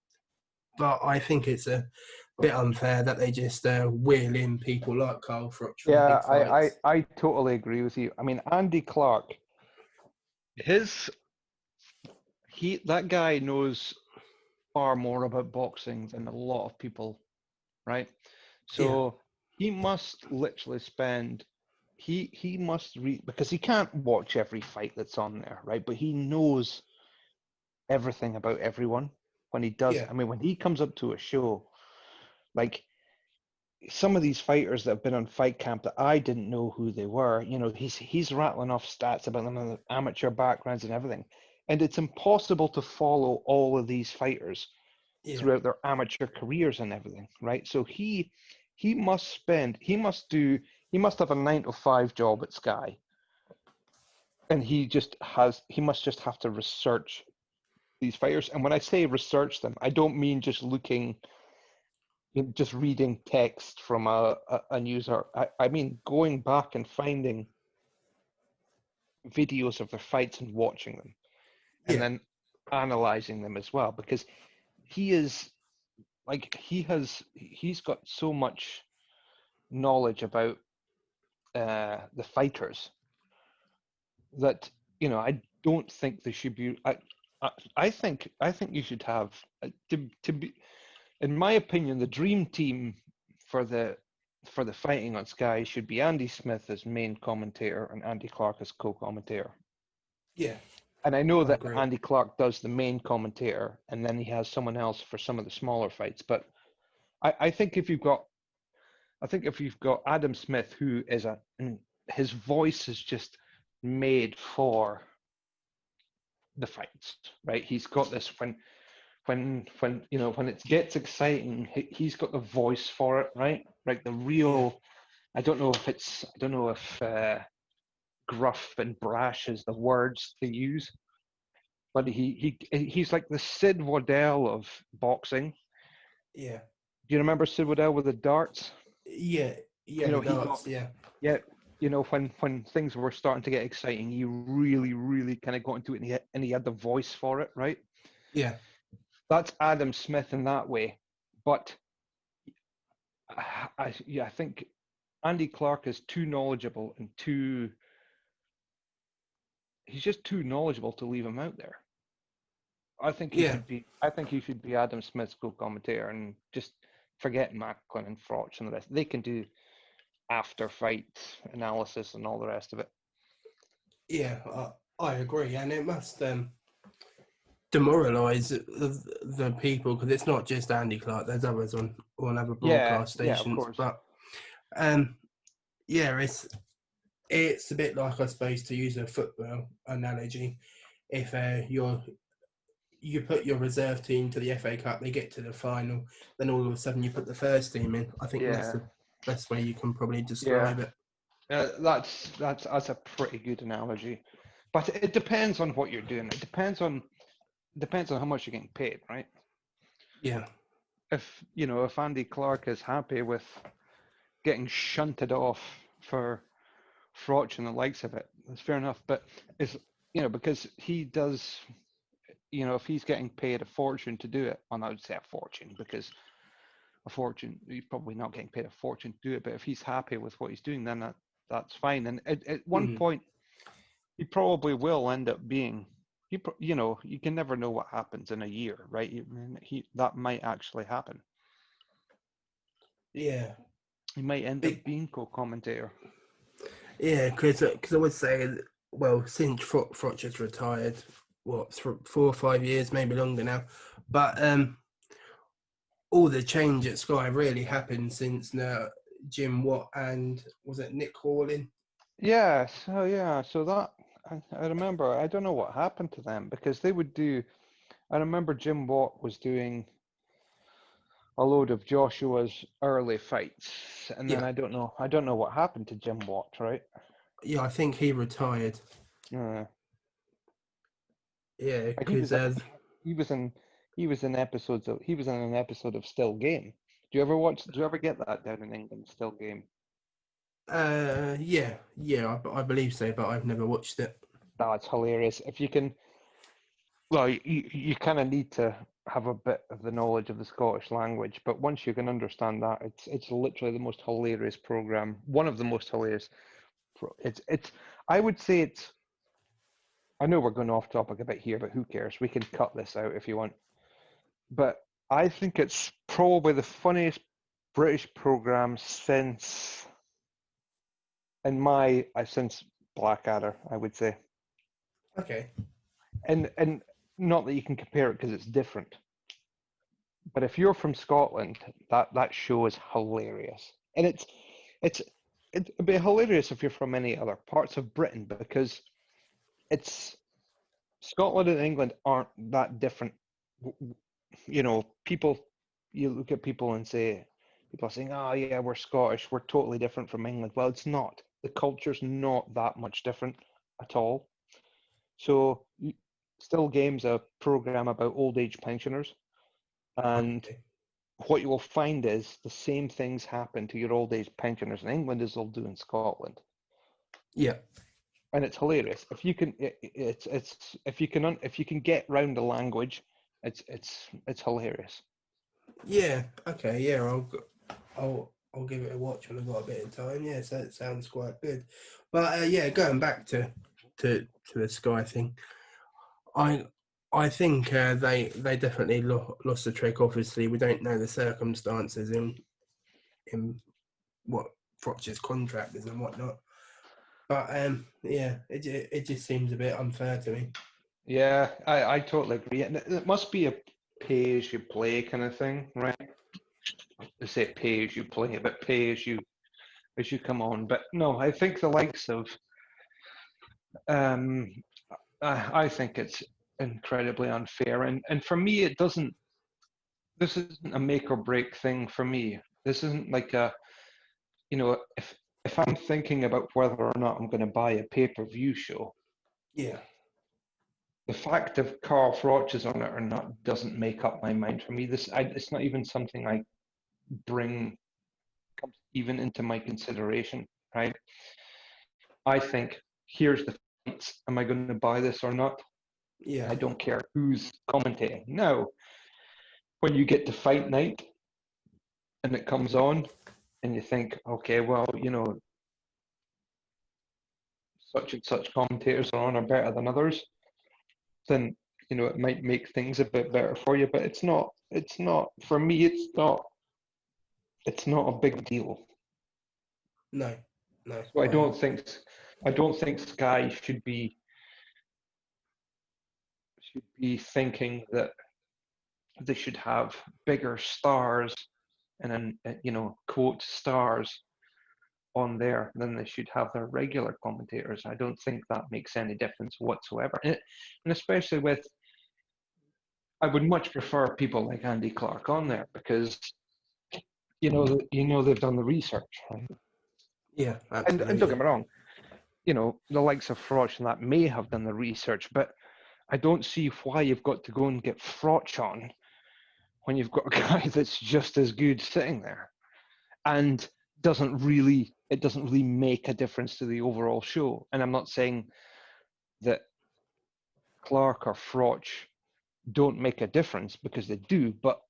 but I think it's a bit unfair that they just wheel in people like Carl Froch for the Yeah, big I, I, fights. I totally agree with you. I mean, Andy Clark, his that guy knows far more about boxing than a lot of people, right? Yeah, So he must literally spend he must read, because he can't watch every fight that's on there, right? But he knows everything about everyone when he does. yeah, I mean, when he comes up to a show, like some of these fighters that have been on Fight Camp that I didn't know who they were, he's rattling off stats about them and amateur backgrounds and everything. And it's impossible to follow all of these fighters yeah, throughout their amateur careers and everything, right? So he must have a 9 to 5 job at Sky, and he must just have to research these fighters. And when I say research them, I don't mean just just reading text from a news article. I mean going back and finding videos of their fights and watching them, and yeah, then analyzing them as well, because he is like he's got so much knowledge about the fighters that I don't think there should be. I think you should have to be, in my opinion, the dream team for the fighting on Sky should be Andy Smith as main commentator and Andy Clark as co-commentator. Yeah, And I know I that agree. Andy Clark does the main commentator, and then he has someone else for some of the smaller fights. But I think if you've got Adam Smith, who is his voice is just made for the fights, right? He's got this when it gets exciting, he's got the voice for it, right? Like the Yeah, real. I don't know if gruff and brash is the words to use, but he's like the Sid Waddell of boxing. yeah, Do you remember Sid Waddell with the darts? yeah, yeah. You The know, he got darts. Yeah, yeah. When things were starting to get exciting, he really, really kind of got into it, and he had the voice for it, right? yeah, That's Adam Smith in that way, but I think Andy Clark is too knowledgeable and he's just too knowledgeable to leave him out there. yeah, I think he should be Adam Smith's co-commentator and just forget Macklin and Frotch and the rest. They can do after fight analysis and all the rest of it. yeah. I agree, and it must demoralise the people because it's not just Andy Clark. There's others on other Yeah, broadcast yeah, of stations, course. but yeah, it's a bit like, I suppose, to use a football analogy. If you put your reserve team to the FA Cup, they get to the final, then all of a sudden you put the first team in. I think that's Yeah, the best way you can probably yeah. describe it. That's a pretty good analogy, but it depends on what you're doing. It depends on how much you're getting paid, right? Yeah, If Andy Clark is happy with getting shunted off for Frotch and the likes of it, that's fair enough. But because he does, if he's getting paid a fortune to do it, well, I would say a fortune, because a fortune, he's probably not getting paid a fortune to do it. But if he's happy with what he's doing, then that's fine. And at one point, he probably will end up being. You can never know what happens in a year, right? That might actually happen. yeah, He might end up Be- being co-commentator. yeah. Because I would say, well, since Frotch has retired, what, 4 or 5 years, maybe longer now, but all the change at Sky really happened since now Jim Watt and, was it Nick Horlin? So that I remember. I don't know what happened to them because they would do. I remember Jim Watt was doing a load of Joshua's early fights, and then Yeah, I don't know what happened to Jim Watt, right? yeah. I think he retired. Uh, Yeah, he because was he was in he was in an episode of Still Game. Do you ever get that down in England, Still Game? yeah, I believe so, but I've never watched it. No, it's hilarious. If you can, well, you kind of need to have a bit of the knowledge of the Scottish language, but once you can understand that, it's literally the most hilarious program. One of the most hilarious. It's. I would say it's. I know we're going off topic a bit here, but who cares? We can cut this out if you want. But I think it's probably the funniest British program since Blackadder, I would say. Okay. And not that you can compare it because it's different. But if you're from Scotland, that show is hilarious. And it'd be hilarious if you're from any other parts of Britain because it's Scotland and England aren't that different. People, you look at people and say, people are saying, oh yeah, we're Scottish, we're totally different from England. Well, it's not. The culture's not that much different at all. So, Still Game's a program about old age pensioners. And Okay. what you will find is the same things happen to your old age pensioners in England as they'll do in Scotland. Yeah. And it's hilarious. If you can, if you can get round the language, it's hilarious. Yeah. Okay. Yeah. I'll give it a watch when I've got a bit of time. Yeah. So it sounds quite good. But yeah, going back to the Sky thing, I I think they definitely lost the trick. Obviously, we don't know the circumstances in what Frotch's contract is and whatnot. But yeah, it just seems a bit unfair to me. Yeah, I totally agree. And it must be a pay as you play kind of thing, right? They say pay as you play, but pay as you come on. But no, I think the likes of um, I think it's incredibly unfair. And for me, it doesn't. This isn't a make or break thing for me. This isn't like a, if I'm thinking about whether or not I'm going to buy a pay-per-view show, Yeah, the fact of Carl Froch is on it or not doesn't make up my mind for me. It's not even something I bring comes even into my consideration, right? I think here's the fights. Am I going to buy this or not? yeah, I don't care who's commentating. Now, when you get to fight night and it comes on, and you think, okay, well, such and such commentators are on are better than others, then it might make things a bit better for you. But it's not for me. It's not a big deal. no, no, So I don't think Sky should be thinking that they should have bigger stars and then quote stars on there than they should have their regular commentators. I don't think that makes any difference whatsoever. And especially with, I would much prefer people like Andy Clark on there because they've done the research, right? yeah, And don't absolutely, get me wrong, the likes of Froch and that may have done the research, but I don't see why you've got to go and get Froch on when you've got a guy that's just as good sitting there and it doesn't really make a difference to the overall show. And I'm not saying that Clark or Froch don't make a difference because they do, but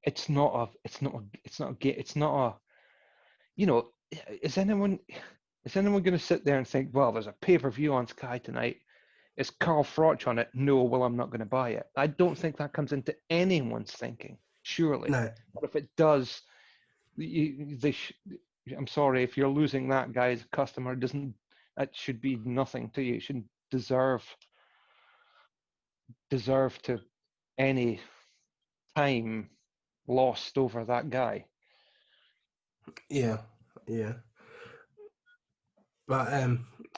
it's not a is anyone going to sit there and think, well, there's a pay-per-view on Sky tonight, is Carl Froch on it? No, well, I'm not going to buy it. I don't think that comes into anyone's thinking, surely. no, But if it does, I'm sorry, if you're losing that guy as a customer, that should be nothing to you. You shouldn't deserve to any time lost over that guy. yeah, yeah. But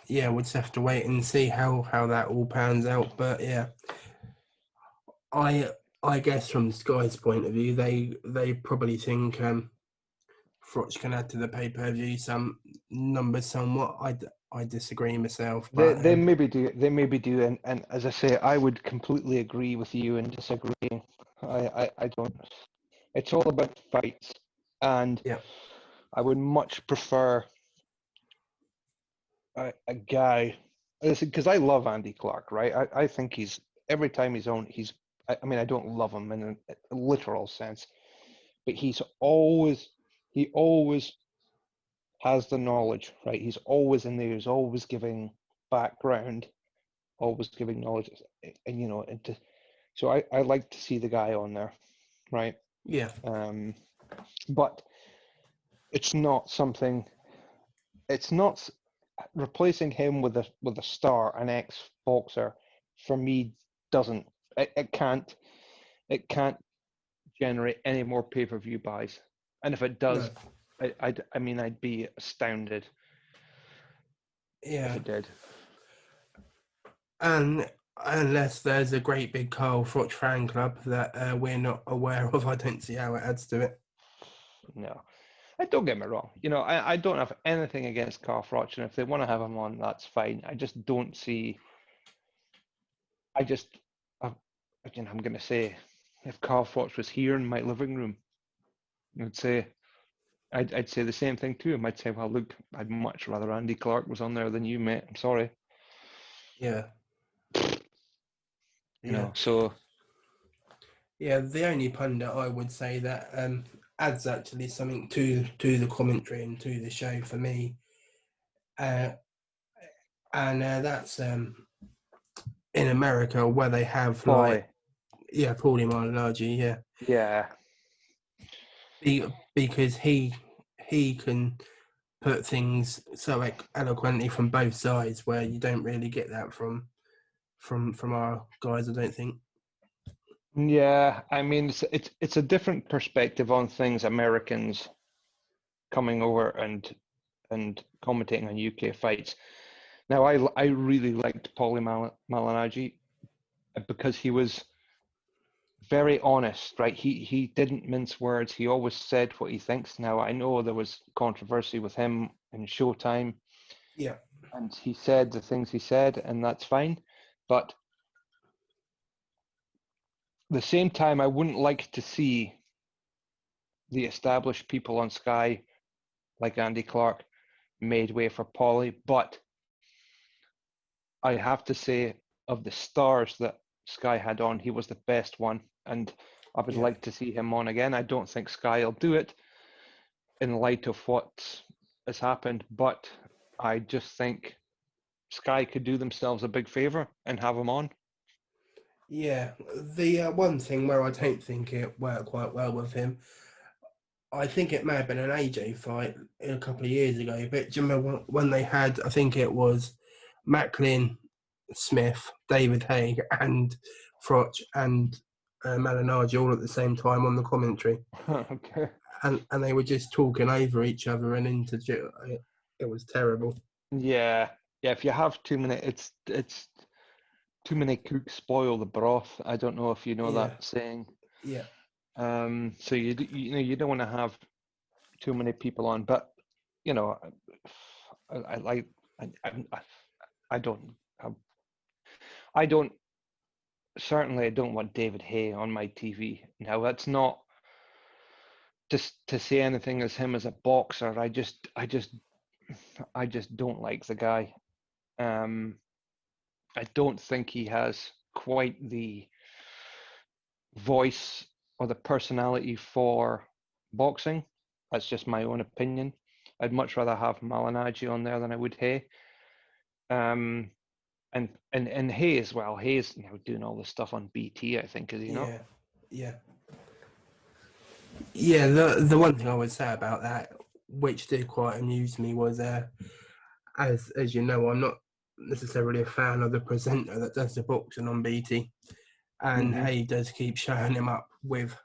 yeah, we'll just have to wait and see how that all pans out. But yeah, I I guess from Sky's point of view, they probably think Froch can add to the pay per view some numbers somewhat. I disagree myself, They but they maybe do. They maybe do. And as I say, I would completely agree with you in disagreeing. I don't. It's all about fights, and yeah, I would much prefer a guy. Because I love Andy Clark, right? I think every time he's on, I mean, I don't love him in a literal sense, but he always has the knowledge, right? He's always in there. He's always giving background, always giving knowledge, and so I like to see the guy on there, right? yeah, But it's not something. It's not replacing him with a star, an ex boxer. For me, doesn't it can't generate any more pay per view buys. And if it no, does, I mean, I'd be astounded if yeah. it did. And unless there's a great big Carl Froch fan club that we're not aware of, I don't see how it adds to it. No. And don't get me wrong, I don't have anything against Carl Froch, and if they want to have him on, that's fine. I just don't see. I just, I, again, I'm going to say, if Carl Froch was here in my living room, I'd say, I'd say the same thing to him. I'd say, well, look, I'd much rather Andy Clark was on there than you, mate. I'm sorry, Yeah, yeah, So Yeah, the only pundit I would say that adds actually something to the commentary and to the show for me, uh, and that's in America where they have like Paulie. yeah, Paulie Malignaggi, yeah, Yeah. because he can put things so like eloquently from both sides where you don't really get that from our guys, I don't think. Yeah, I mean it's a different perspective on things. Americans coming over and commentating on UK fights. Now, I really liked Paulie Malignaggi because he was very honest, right? He didn't mince words. He always said what he thinks. Now, I know there was controversy with him in Showtime, Yeah, and he said the things he said, and that's fine. But at the same time, I wouldn't like to see the established people on Sky, like Andy Clark, made way for Paulie. But I have to say, of the stars that Sky had on, he was the best one, and I would yeah. like to see him on again. I don't think Sky will do it in light of what has happened, but I just think Sky could do themselves a big favor and have him on. Yeah, the one thing where I don't think it worked quite well with him, I think it may have been an AJ fight a couple of years ago, but do you remember when they had, I think it was Macklin, Smith, David Haig, and Froch and Malignaggi all at the same time on the commentary, Okay. and they were just talking over each other and it was terrible. Yeah, yeah. If you have too many, it's too many cooks spoil the broth. I don't know if you know Yeah, that saying. yeah, So you know you don't want to have too many people on, but you know, I like I I don't I, I don't certainly I don't want David Hay on my TV. Now that's not just to say anything as him as a boxer. I just don't like the guy. Um, I don't think he has quite the voice or the personality for boxing. That's just my own opinion. I'd much rather have Malignaggi on there than I would Hay. Um, and Hay as well. Hay's doing all this stuff on BT, I think, is he not? yeah, yeah. Yeah, the one thing I would say about that, which did quite amuse me, was as you know, I'm not necessarily a fan of the presenter that does the boxing on BT, and Hmm. Hay does keep showing him up with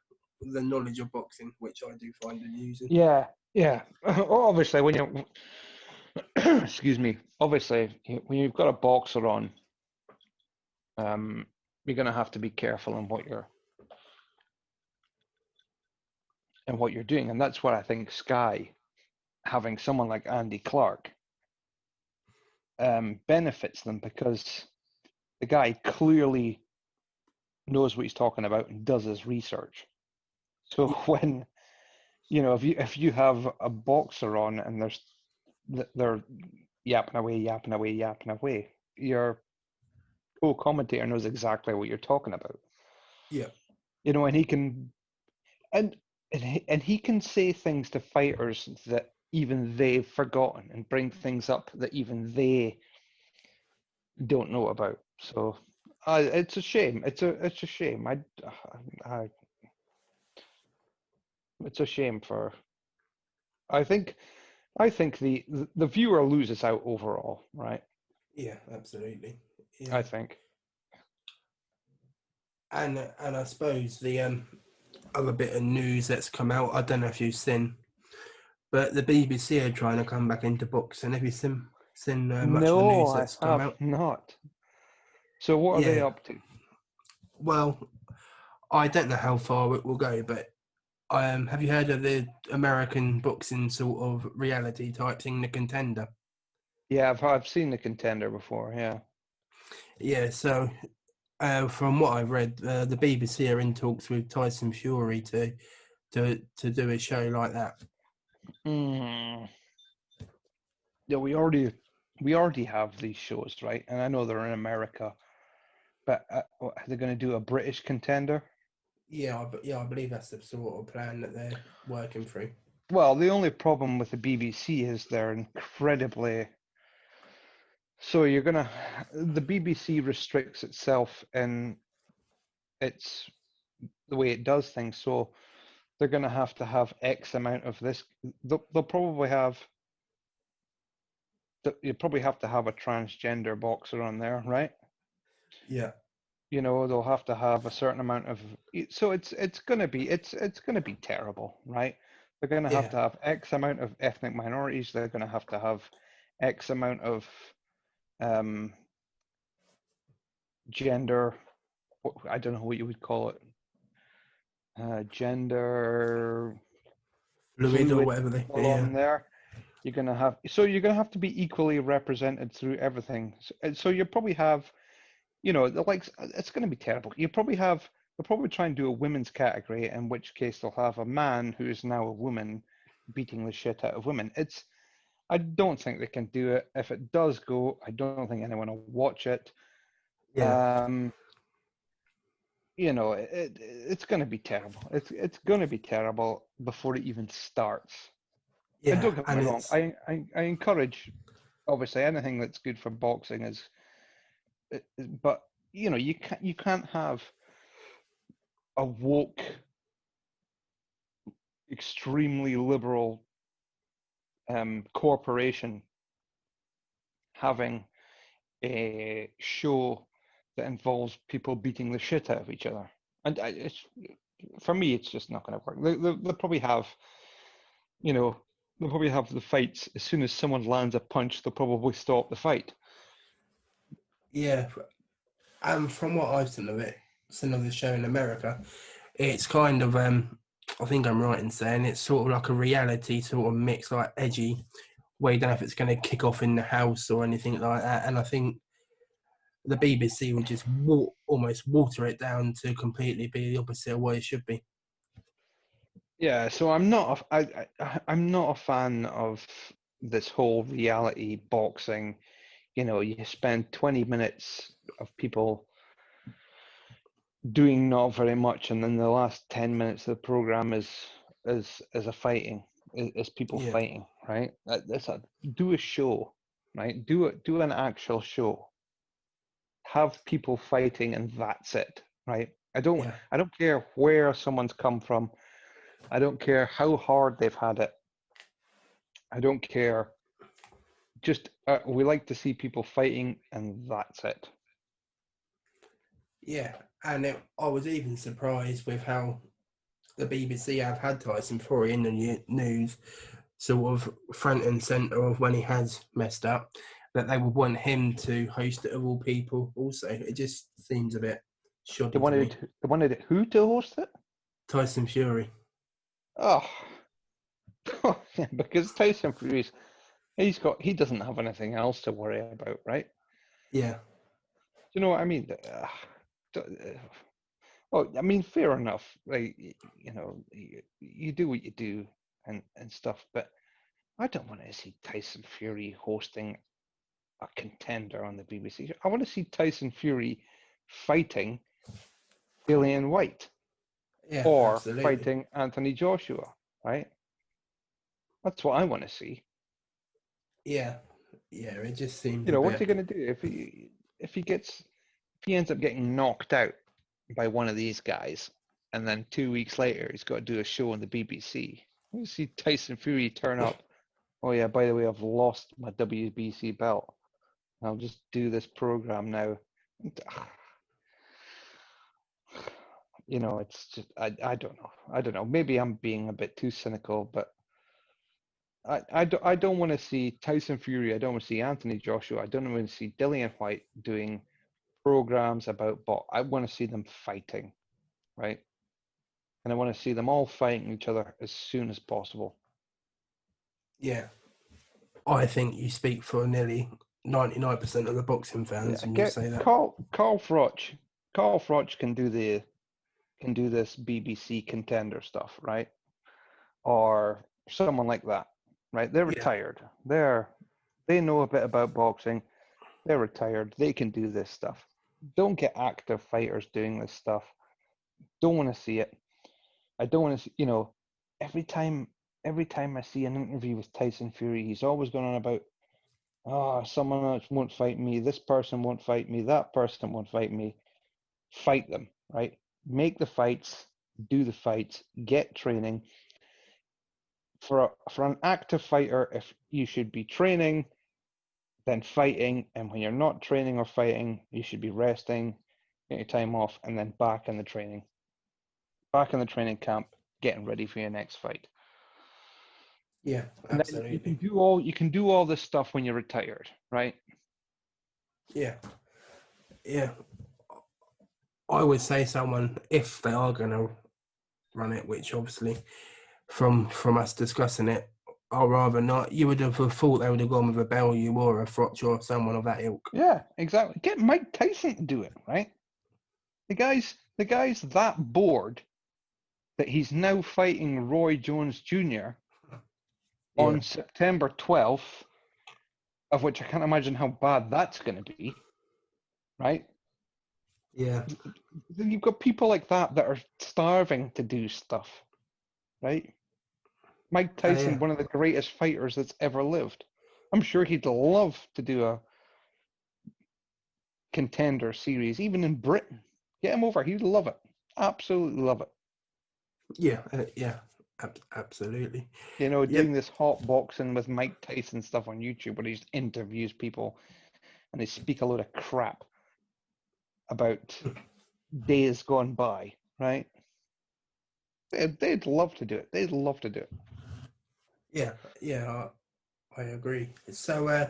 the knowledge of boxing, which I do find amusing. Yeah, yeah. Obviously, when you excuse me, obviously when you've got a boxer on, um, you're going to have to be careful in what you're doing, and that's what I think Sky having someone like Andy Clark benefits them because the guy clearly knows what he's talking about and does his research. So Yeah, when if you have a boxer on and they're yapping away, yapping away, yapping away, your co-commentator knows exactly what you're talking about. yeah, And he can and and he can say things to fighters that even they've forgotten and bring things up that even they don't know about. So it's a shame. It's a shame. I it's a shame for. I think I think the viewer loses out overall, right? yeah, absolutely. I Yeah, think. and I suppose the other bit of news that's come out, I don't know if you've seen, but the BBC are trying to come back into boxing. Have you seen much of the No, news I that's come have out? not. So what are they Yeah, up to? well, I don't know how far it will go, but have you heard of the American boxing sort of reality type thing, The Contender? Yeah, I've seen the Contender before. Yeah. Yeah, so from what I've read, the BBC are in talks with Tyson Fury to do a show like that. Mm. Yeah, we already have these shows, right? And I know they're in America, but are they going to do a British Contender? I believe that's the sort of plan that they're working through. Well, the only problem with the BBC is they're incredibly. So the BBC restricts itself in its the way it does things. So they're gonna have to have X amount of this. They'll probably have. You probably have to have a transgender boxer on there, right? Yeah, They'll have to have a certain amount of. So it's gonna be terrible, right? They're gonna yeah, have X amount of ethnic minorities. They're gonna have X amount of um, gender. I don't know what you would call it. Gender fluid or fluid whatever they. people Yeah, on there. You're gonna have to be equally represented through everything. So you probably have, like it's gonna be terrible. They'll probably try and do a women's category, in which case they'll have a man who is now a woman beating the shit out of women. I don't think they can do it. If it does go, I don't think anyone will watch it. yeah, Um, it's going to be terrible. It's going to be terrible before it even starts. And yeah, don't get me and wrong, it's I encourage, obviously, anything that's good for boxing but you can't have a woke, extremely liberal corporation having a show that involves people beating the shit out of each other. And for me, it's just not going to work. They'll probably have, you know, they'll probably have the fights as soon as someone lands a punch. They'll probably stop the fight. yeah. And from what I've seen of the show in America, it's kind of I think I'm right in saying it's sort of like a reality sort of mix, like edgy, where you don't know if it's going to kick off in the house or anything like that. And I think the BBC would just almost water it down to completely be the opposite of what it should be. Yeah, so I'm not a fan of this whole reality boxing. You spend 20 minutes of people doing not very much, and then the last 10 minutes of the program is a fighting, is people Yeah, fighting, right? Do a show, right? Do an actual show. Have people fighting, and that's it, right? yeah, I don't care where someone's come from. I don't care how hard they've had it. I don't care. Just we like to see people fighting, and that's it. yeah. And I was even surprised with how the BBC have had Tyson Fury in the news, sort of front and centre of when he has messed up, that they would want him to host it of all people. Also, it just seems a bit They shoddy to me. wanted they wanted who to host it? Tyson Fury. Oh, because Tyson Fury's he doesn't have anything else to worry about, right? Yeah, Do you know what I mean? Well, I mean, fair enough. Like, you do what you do and stuff, but I don't want to see Tyson Fury hosting a contender on the BBC. I want to see Tyson Fury fighting Dillian Whyte yeah, or absolutely. fighting Anthony Joshua, right? That's what I want to see. Yeah, yeah, it just seems a What's he bit. going to do if he ends up getting knocked out by one of these guys, and then 2 weeks later he's got to do a show on the BBC? You see Tyson Fury turn up. Oh yeah, by the way, I've lost my WBC belt. I'll just do this program now. It's just I don't know. I don't know. Maybe I'm being a bit too cynical, but I don't want to see Tyson Fury. I don't want to see Anthony Joshua. I don't want to see Dillian Whyte doing programs about I want to see them fighting, right? And I want to see them all fighting each other as soon as possible. Yeah, I think you speak for nearly 99% of the boxing Yeah, fans when you get say that. Carl Froch. Carl Froch can do this BBC contender stuff, right? Or someone like that, right? They're Yeah, retired. They know a bit about boxing. They're retired. They can do this stuff. Don't get active fighters doing this stuff. Don't want to see it. I don't want to see, every time I see an interview with Tyson Fury, he's always going on about, oh, someone else won't fight me, this person won't fight me, that person won't fight me. Fight them, right? Make the fights, do the fights, get training. For an active fighter, if you should be training, then fighting, and when you're not training or fighting, you should be resting, get your time off, and then back in the training camp, getting ready for your next fight. Yeah, And then you absolutely. can do all this stuff when you're retired, right? Yeah, yeah. I would say someone, if they are going to run it, which obviously from us discussing it, I'd rather not. You would have thought they would have gone with a Bellew or a Frotch or someone of that ilk. Yeah, exactly. Get Mike Tyson to do it, right? The guy's that bored that he's now fighting Roy Jones Jr. Yeah, on September 12th, of which I can't imagine how bad that's going to be, right? yeah, Then you've got people like that are starving to do stuff, right? Mike yeah, Tyson, one of the greatest fighters that's ever lived. I'm sure he'd love to do a contender series, even in Britain. Get him over. He'd love it. Absolutely love it. yeah, yeah. Absolutely. Doing Yep. this hot boxing with Mike Tyson stuff on YouTube where he just interviews people and they speak a load of crap about days gone by, right? They'd love to do it. They'd love to do it. Yeah, yeah. I agree. So,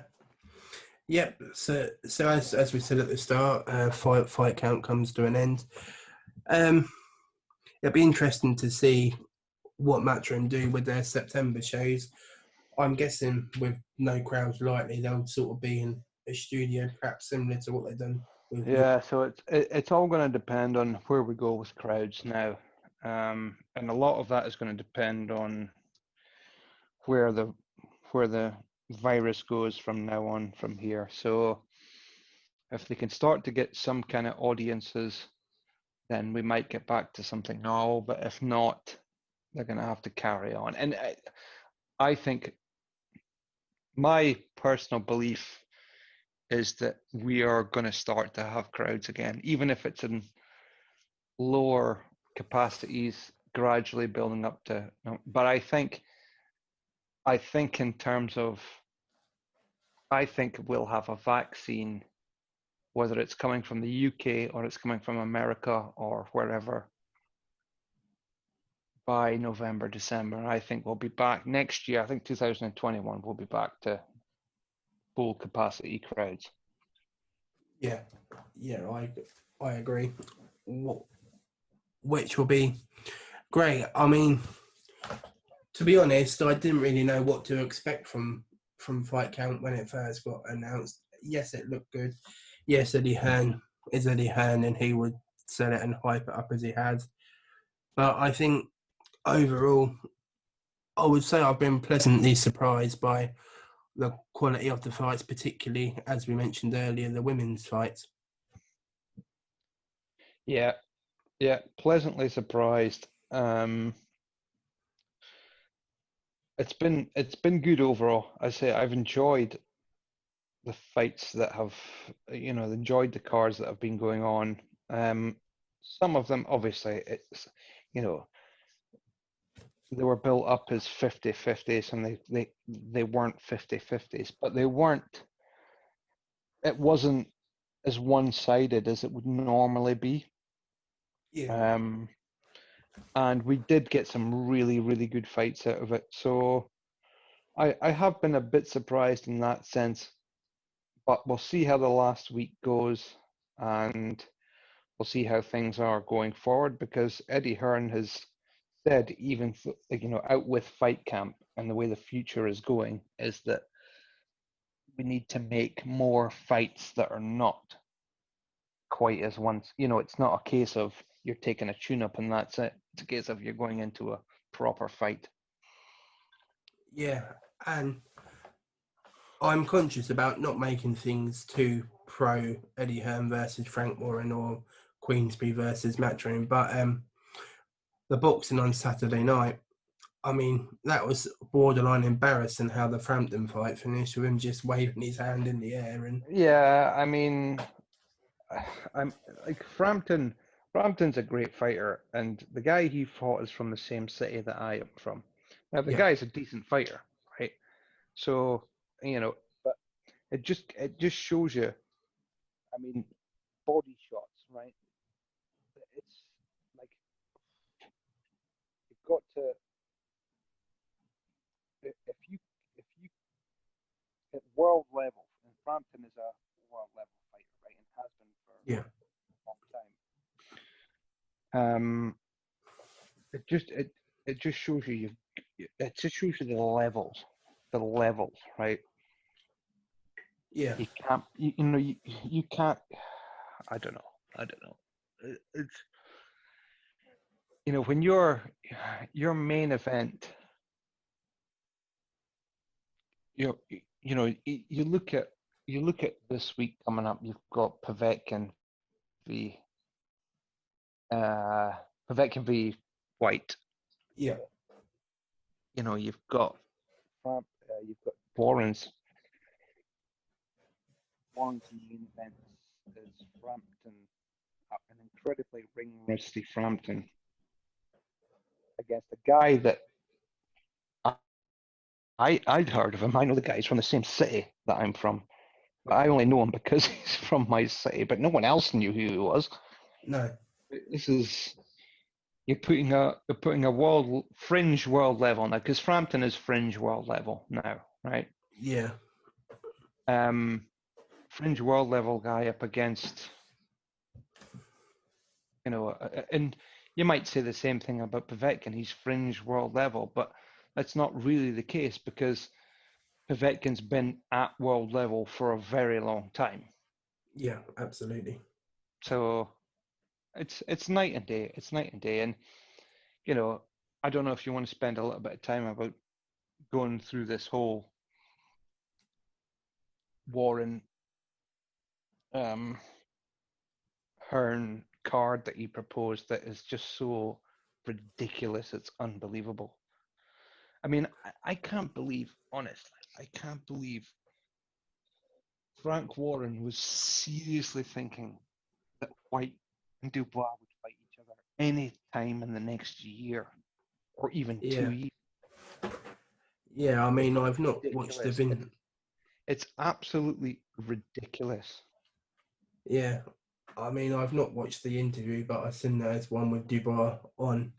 yep. So as we said at the start, fight count comes to an end. It'll be interesting to see what Matchroom do with their September shows. I'm guessing with no crowds likely, they'll sort of be in a studio, perhaps similar to what they've done with. Yeah, so it's all going to depend on where we go with crowds now, and a lot of that is going to depend on where the virus goes from now on from here. So if they can start to get some kind of audiences, then we might get back to something normal. But if not, they're going to have to carry on. And I think my personal belief is that we are going to start to have crowds again, even if it's in lower capacities, gradually building up to. But I think in terms of, I think we'll have a vaccine, whether it's coming from the UK or it's coming from America or wherever, by November, December. I think we'll be back next year. I think 2021 we'll be back to full capacity crowds. Yeah, yeah, I agree. Which will be great. I mean, to be honest, I didn't really know what to expect from Fight Count when it first got announced. Yes, it looked good. Yes, Eddie Hearn is Eddie Hearn, and he would sell it and hype it up as he has. But I think overall, I would say I've been pleasantly surprised by the quality of the fights, particularly as we mentioned earlier, the women's fights. Yeah, yeah, pleasantly surprised. It's been good overall. I say I've enjoyed the fights that have, enjoyed the cards that have been going on. Some of them, obviously, you know, they were built up as 50-50s and they weren't 50-50s, but they weren't, it wasn't as one-sided as it would normally be. Yeah, Um, and we did get some really, really good fights out of it. So I have been a bit surprised in that sense, but we'll see how the last week goes, and we'll see how things are going forward, because Eddie Hearn has said, even out with Fight Camp and the way the future is going, is that we need to make more fights that are not quite as once. It's not a case of you're taking a tune-up and that's it. It's a case of you're going into a proper fight. yeah, and I'm conscious about not making things too pro Eddie Hearn versus Frank Warren or Queensbury versus Matchroom. But the boxing on Saturday night, I mean, that was borderline embarrassing how the Frampton fight finished with him just waving his hand in the air. And Yeah, I mean, I'm like Frampton. Frampton's a great fighter, and the guy he fought is from the same city that I am from. Now, the yeah, guy's a decent fighter, right? So, but it just shows you. I mean, body shots, right? It's like you've got to if you at world level, and Frampton is a world level fighter, right, and has been for yeah, a long time. It just shows you it just shows you the levels, right? yeah, You can't, you can't. I don't know. I don't know. It's when your main event, you look at this week coming up. You've got v uh, Povetkin v Whyte. yeah, You've got Warren's main event is Frampton, an incredibly ring rusty Frampton against a guy that I'd heard of him. I know the guy. He's from the same city that I'm from, but I only know him because he's from my city. But no one else knew who he was. no, This is you're putting a world fringe world level now, because Frampton is fringe world level now, right? yeah, Fringe world level guy up against, and you might say the same thing about Povetkin. He's fringe world level, but that's not really the case, because Povetkin's been at world level for a very long time. yeah, absolutely. So it's night and day. It's night and day, and I don't know if you want to spend a little bit of time about going through this whole Warren Hearn card that he proposed that is just so ridiculous. It's unbelievable. I mean, I can't believe, honestly, I can't believe Frank Warren was seriously thinking that Whyte and Dubois would fight each other any time in the next year or even 2 Yeah, years. yeah. I mean, I've not watched the Ridiculous. It's absolutely ridiculous. Yeah, I mean, I've not watched the interview, but I've seen there's one with Dubois on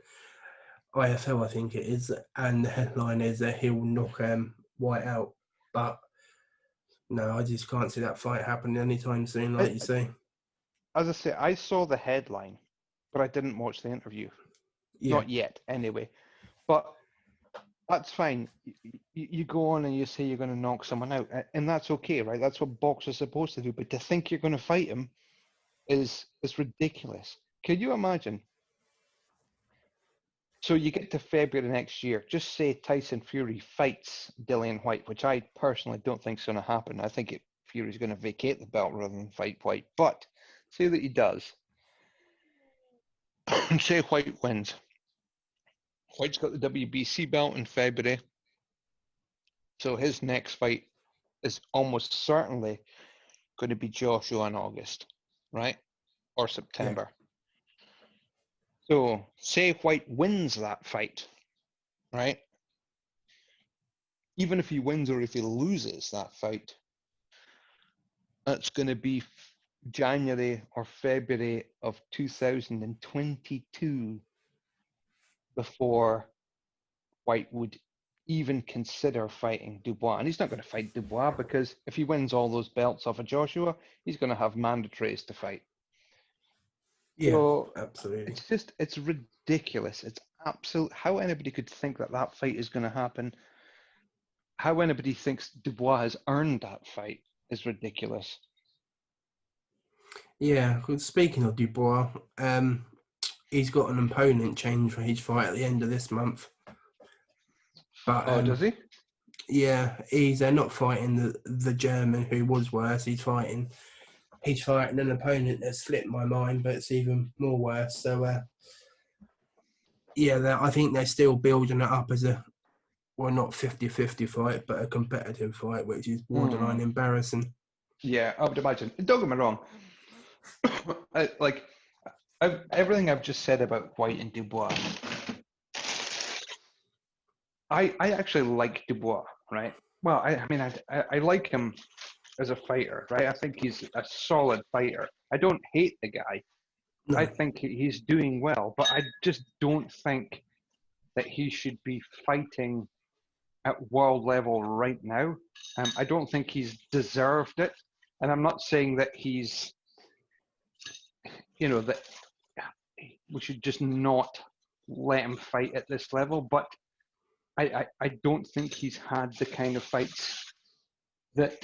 IFL, I think it is, and the headline is that he'll knock White out. But no, I just can't see that fight happening anytime soon, like you say. As I say, I saw the headline, but I didn't watch the interview. Yeah, Not yet, anyway. But that's fine. You go on and you say you're going to knock someone out, and that's okay, right? That's what boxers are supposed to do. But to think you're going to fight him is ridiculous. Can you imagine? So you get to February next year. Just say Tyson Fury fights Dillian Whyte, which I personally don't think is going to happen. I think Fury's going to vacate the belt rather than fight Whyte. But say that he does. Say Whyte wins. Whyte's got the WBC belt in February. So his next fight is almost certainly going to be Joshua in August, right? Or yeah, September. So say Whyte wins that fight, right? Even if he wins or if he loses that fight, that's going to be January or February of 2022 before Whyte would even consider fighting Dubois. And he's not going to fight Dubois, because if he wins all those belts off of Joshua, he's going to have mandatories to fight. yeah, So absolutely. it's ridiculous. It's absolute. How anybody could think that fight is going to happen, how anybody thinks Dubois has earned that fight is ridiculous. Yeah, well, speaking of Dubois, he's got an opponent change for his fight at the end of this month. But Oh, does he? yeah, he's not fighting the German who was worse. He's fighting he's fighting an opponent that slipped my mind, but it's even more worse. So, I think they're still building it up as not 50-50 fight, but a competitive fight, which is borderline embarrassing. Yeah, I would imagine. Don't get me wrong. Everything I've just said about Whyte and Dubois, I actually like Dubois, right? Well, I like him as a fighter, right? I think he's a solid fighter. I don't hate the guy. No. I think he's doing well, but I just don't think that he should be fighting at world level right now. I don't think he's deserved it. And I'm not saying that he's, that we should just not let him fight at this level, but I don't think he's had the kind of fights that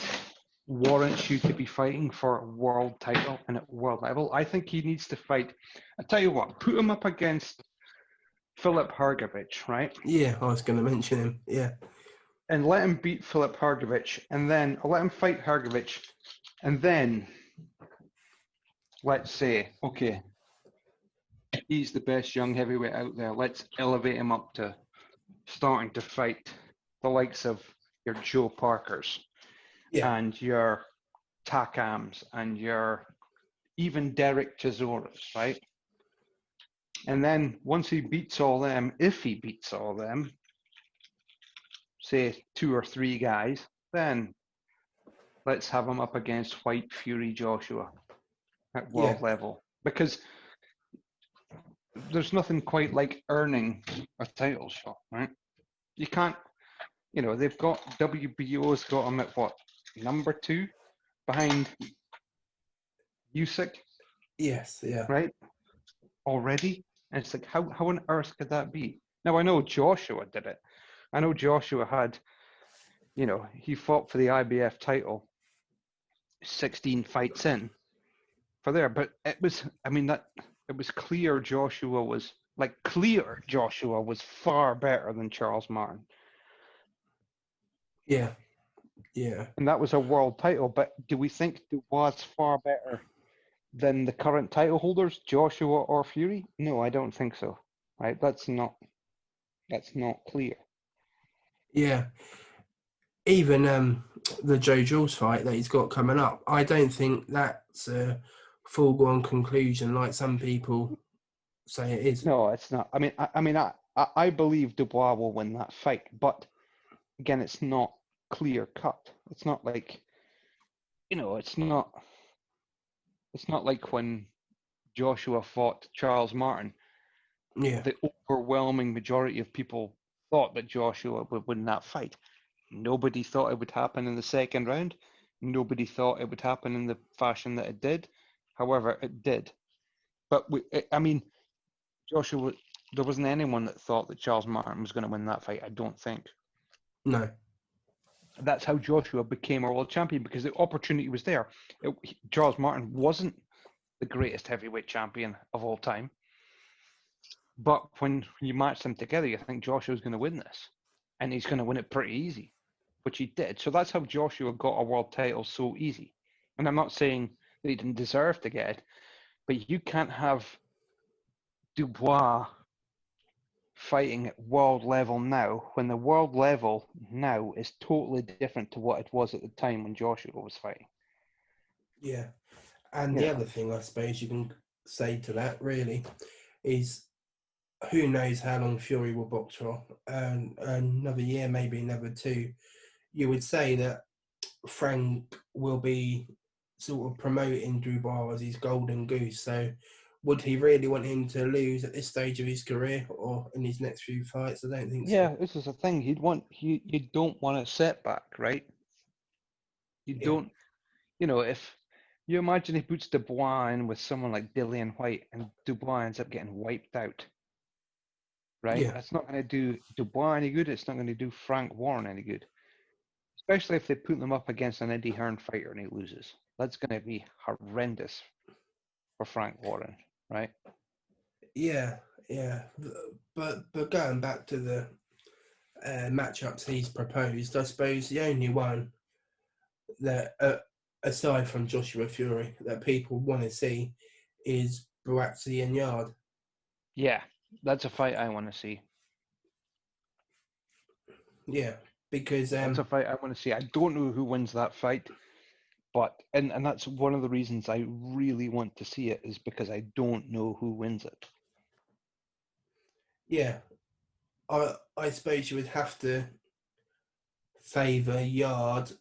warrants you to be fighting for a world title and at world level. I think he needs to fight. I tell you what, put him up against Filip Hrgović, right? Yeah, I was going to mention him. Yeah. And let him beat Filip Hrgović, and then let him fight Hrgović, and then let's say, okay, he's the best young heavyweight out there. Let's elevate him up to starting to fight the likes of your Joe Parkers and your Takams and your even Derek Chisoras, right? And then once he beats all them, if he beats all them, say 2 or 3 guys, then let's have him up against Whyte, Fury, Joshua at world level. Because there's nothing quite like earning a title shot, right? You can't, they've got, WBO's got him at what, number 2 behind Usyk? Yes, yeah. Right? Already? And it's like, how on earth could that be? Now, I know Joshua did it. I know Joshua had, he fought for the IBF title 16 fights in for there, but it was clear Joshua was far better than Charles Martin. Yeah. Yeah. And that was a world title, but do we think it was far better than the current title holders, Joshua or Fury? No, I don't think so. Right? That's not clear. Yeah. Even the Joe Jules fight that he's got coming up, I don't think that's a foregone conclusion like some people say it is. No, it's not. I believe Dubois will win that fight, but again, it's not clear cut. It's not like, it's not like when Joshua fought Charles Martin. Yeah. The overwhelming majority of people thought that Joshua would win that fight. Nobody thought it would happen in the second round. Nobody thought it would happen in the fashion that it did. However, it did. But Joshua, there wasn't anyone that thought that Charles Martin was going to win that fight. I don't think. No. That's how Joshua became a world champion, because the opportunity was there. Charles Martin wasn't the greatest heavyweight champion of all time. But when you match them together, you think Joshua's going to win this. And he's going to win it pretty easy, which he did. So that's how Joshua got a world title so easy. And I'm not saying that he didn't deserve to get it, but you can't have Dubois fighting at world level now when the world level now is totally different to what it was at the time when Joshua was fighting. Yeah. And the other thing I suppose you can say to that really is, who knows how long Fury will box for? Another year, maybe another 2. You would say that Frank will be sort of promoting Dubois as his golden goose. So would he really want him to lose at this stage of his career or in his next few fights? I don't think so. Yeah, this is the thing. You don't want a setback, right? You don't, if you imagine he puts Dubois in with someone like Dillian Whyte and Dubois ends up getting wiped out, right? Yeah. That's not going to do Dubois any good. It's not going to do Frank Warren any good, especially if they put them up against an Eddie Hearn fighter and he loses. That's going to be horrendous for Frank Warren, right? Yeah, yeah. But going back to the matchups he's proposed, I suppose the only one that aside from Joshua Fury, that people want to see is Buatsi and Yard. Yeah, that's a fight I want to see. Yeah, because That's a fight I want to see. I don't know who wins that fight, but and that's one of the reasons I really want to see it, is because I don't know who wins it. yeah, I suppose you would have to favour Yard.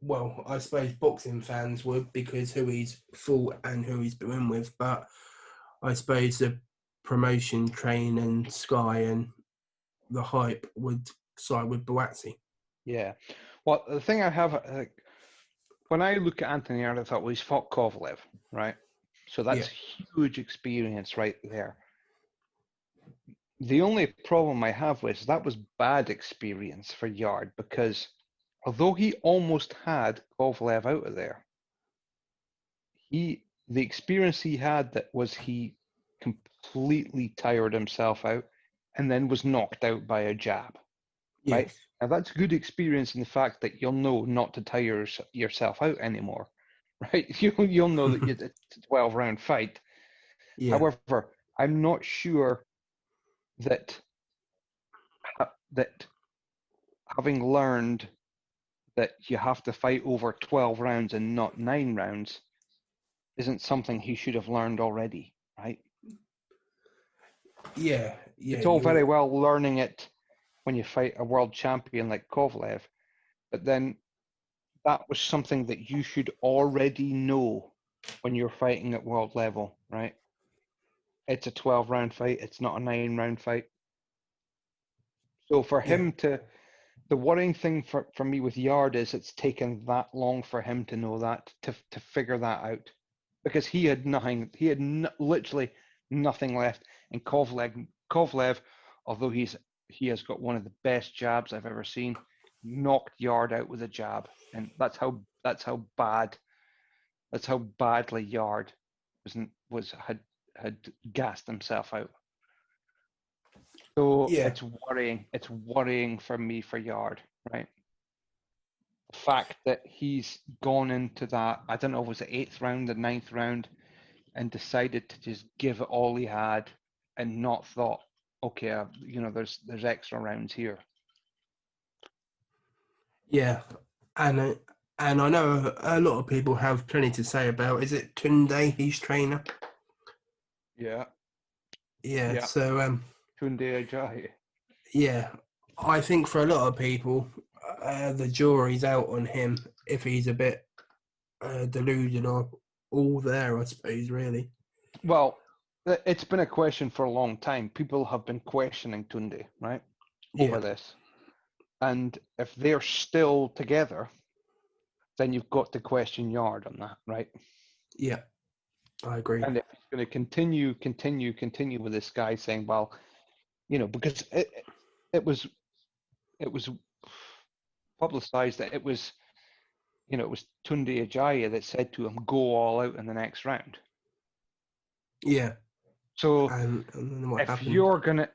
Well, I suppose boxing fans would, because who he's fought and who he's been with, but I suppose the promotion train and Sky and the hype would side with Buatsi. Yeah. Well, the thing I have, when I look at Anthony Yarde, I thought, well, he's fought Kovalev, right? So Yeah, that's huge experience right there. The only problem I have was that was bad experience for Yard, because although he almost had Kovalev out of there, the experience he had, that was, he completely tired himself out and then was knocked out by a jab, right? yes, Now that's good experience in the fact that you'll know not to tire yourself out anymore, right? You'll know that it's a 12-round fight. yeah, However, I'm not sure that that having learned that you have to fight over 12 rounds and not 9 rounds isn't something he should have learned already, right? yeah, yeah. It's all very You, well learning it when you fight a world champion like Kovalev, but then that was something that you should already know when you're fighting at world level, right? It's a 12-round fight, it's not a 9-round fight. So for yeah, him to, the worrying thing for me with Yard is it's taken that long for him to know that, to figure that out, because he had nothing, he had literally nothing left. And Kovalev, although he has got one of the best jabs I've ever seen, knocked Yard out with a jab, and that's how badly Yard had gassed himself out. So yeah, it's worrying. It's worrying for me for Yard, right? The fact that he's gone into that, I don't know, was it 8th round, the 9th round, and decided to just give it all he had, and not thought, okay, there's extra rounds here. yeah. And I know a lot of people have plenty to say about. Is it Tunde, his trainer? Yeah, Yeah. yeah. So Tunde Ajayi. yeah, I think for a lot of people, the jury's out on him if he's a bit deluded or all there. I suppose really. Well, it's been a question for a long time. People have been questioning Tunde, right, Yeah, over this. And if they're still together, then you've got to question Yard on that, right? yeah, I agree. And if he's going to continue with this guy saying, well, because it was publicized that it was Tunde Ajayi that said to him, go all out in the next round. Yeah, So and then what if happened? you're gonna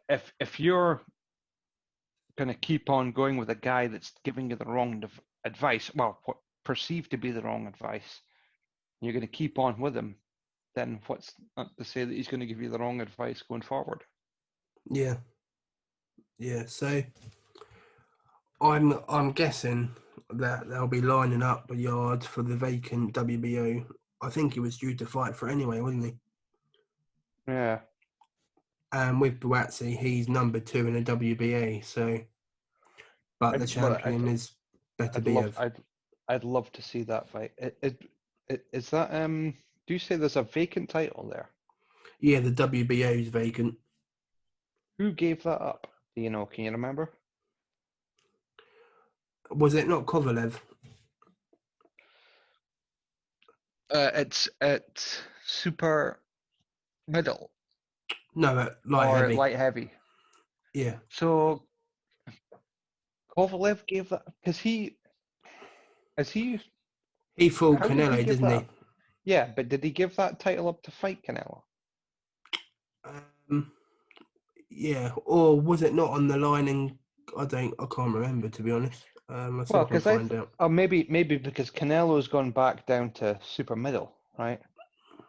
keep on going with a guy that's giving you the wrong advice, well, what perceived to be the wrong advice, you're going to keep on with him, then what's not to say that he's going to give you the wrong advice going forward? Yeah, yeah. So I'm guessing that they'll be lining up a Yard for the vacant WBO. I think he was due to fight for it anyway, wasn't he? Yeah. And with Buatsi, he's number 2 in the WBA. So, but the Well, champion is better I'd be love of. I'd love to see that fight. Is that do you say there's a vacant title there? Yeah, the WBO is vacant. Who gave that up? Do you know? Can you remember? Was it not Kovalev? It's at super middle No, light or heavy. light heavy. Yeah, So Kovalev gave that, because is he he fought how did he Canelo, give didn't that he? up? Yeah, but did he give that title up to fight Canelo? Um, yeah, or was it not on the line? And I can't remember, to be honest. Let's see Well, if I can because find out. maybe because Canelo's gone back down to super middle, right?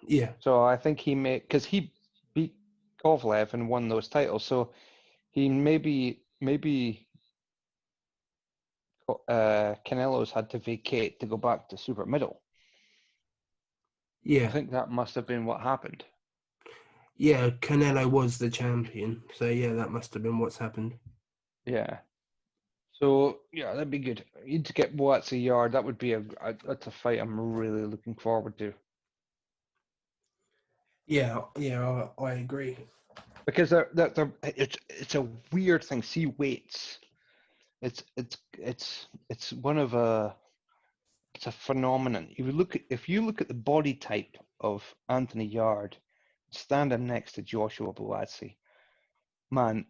Yeah, So I think because he beat Kovalev and won those titles, so he maybe Canelo's had to vacate to go back to super middle. I yeah, think that must have been what happened. yeah. Canelo was the champion, so yeah, that must have been what's happened. Yeah. So yeah, that'd be good. You'd get Boazzi Yard. That would be that's a fight I'm really looking forward to Yeah, yeah, I agree. because it's a weird thing. See weights. It's one of a it's a phenomenon. If you look at the body type of Anthony Yard, stand him next to Joshua Buatsi, man,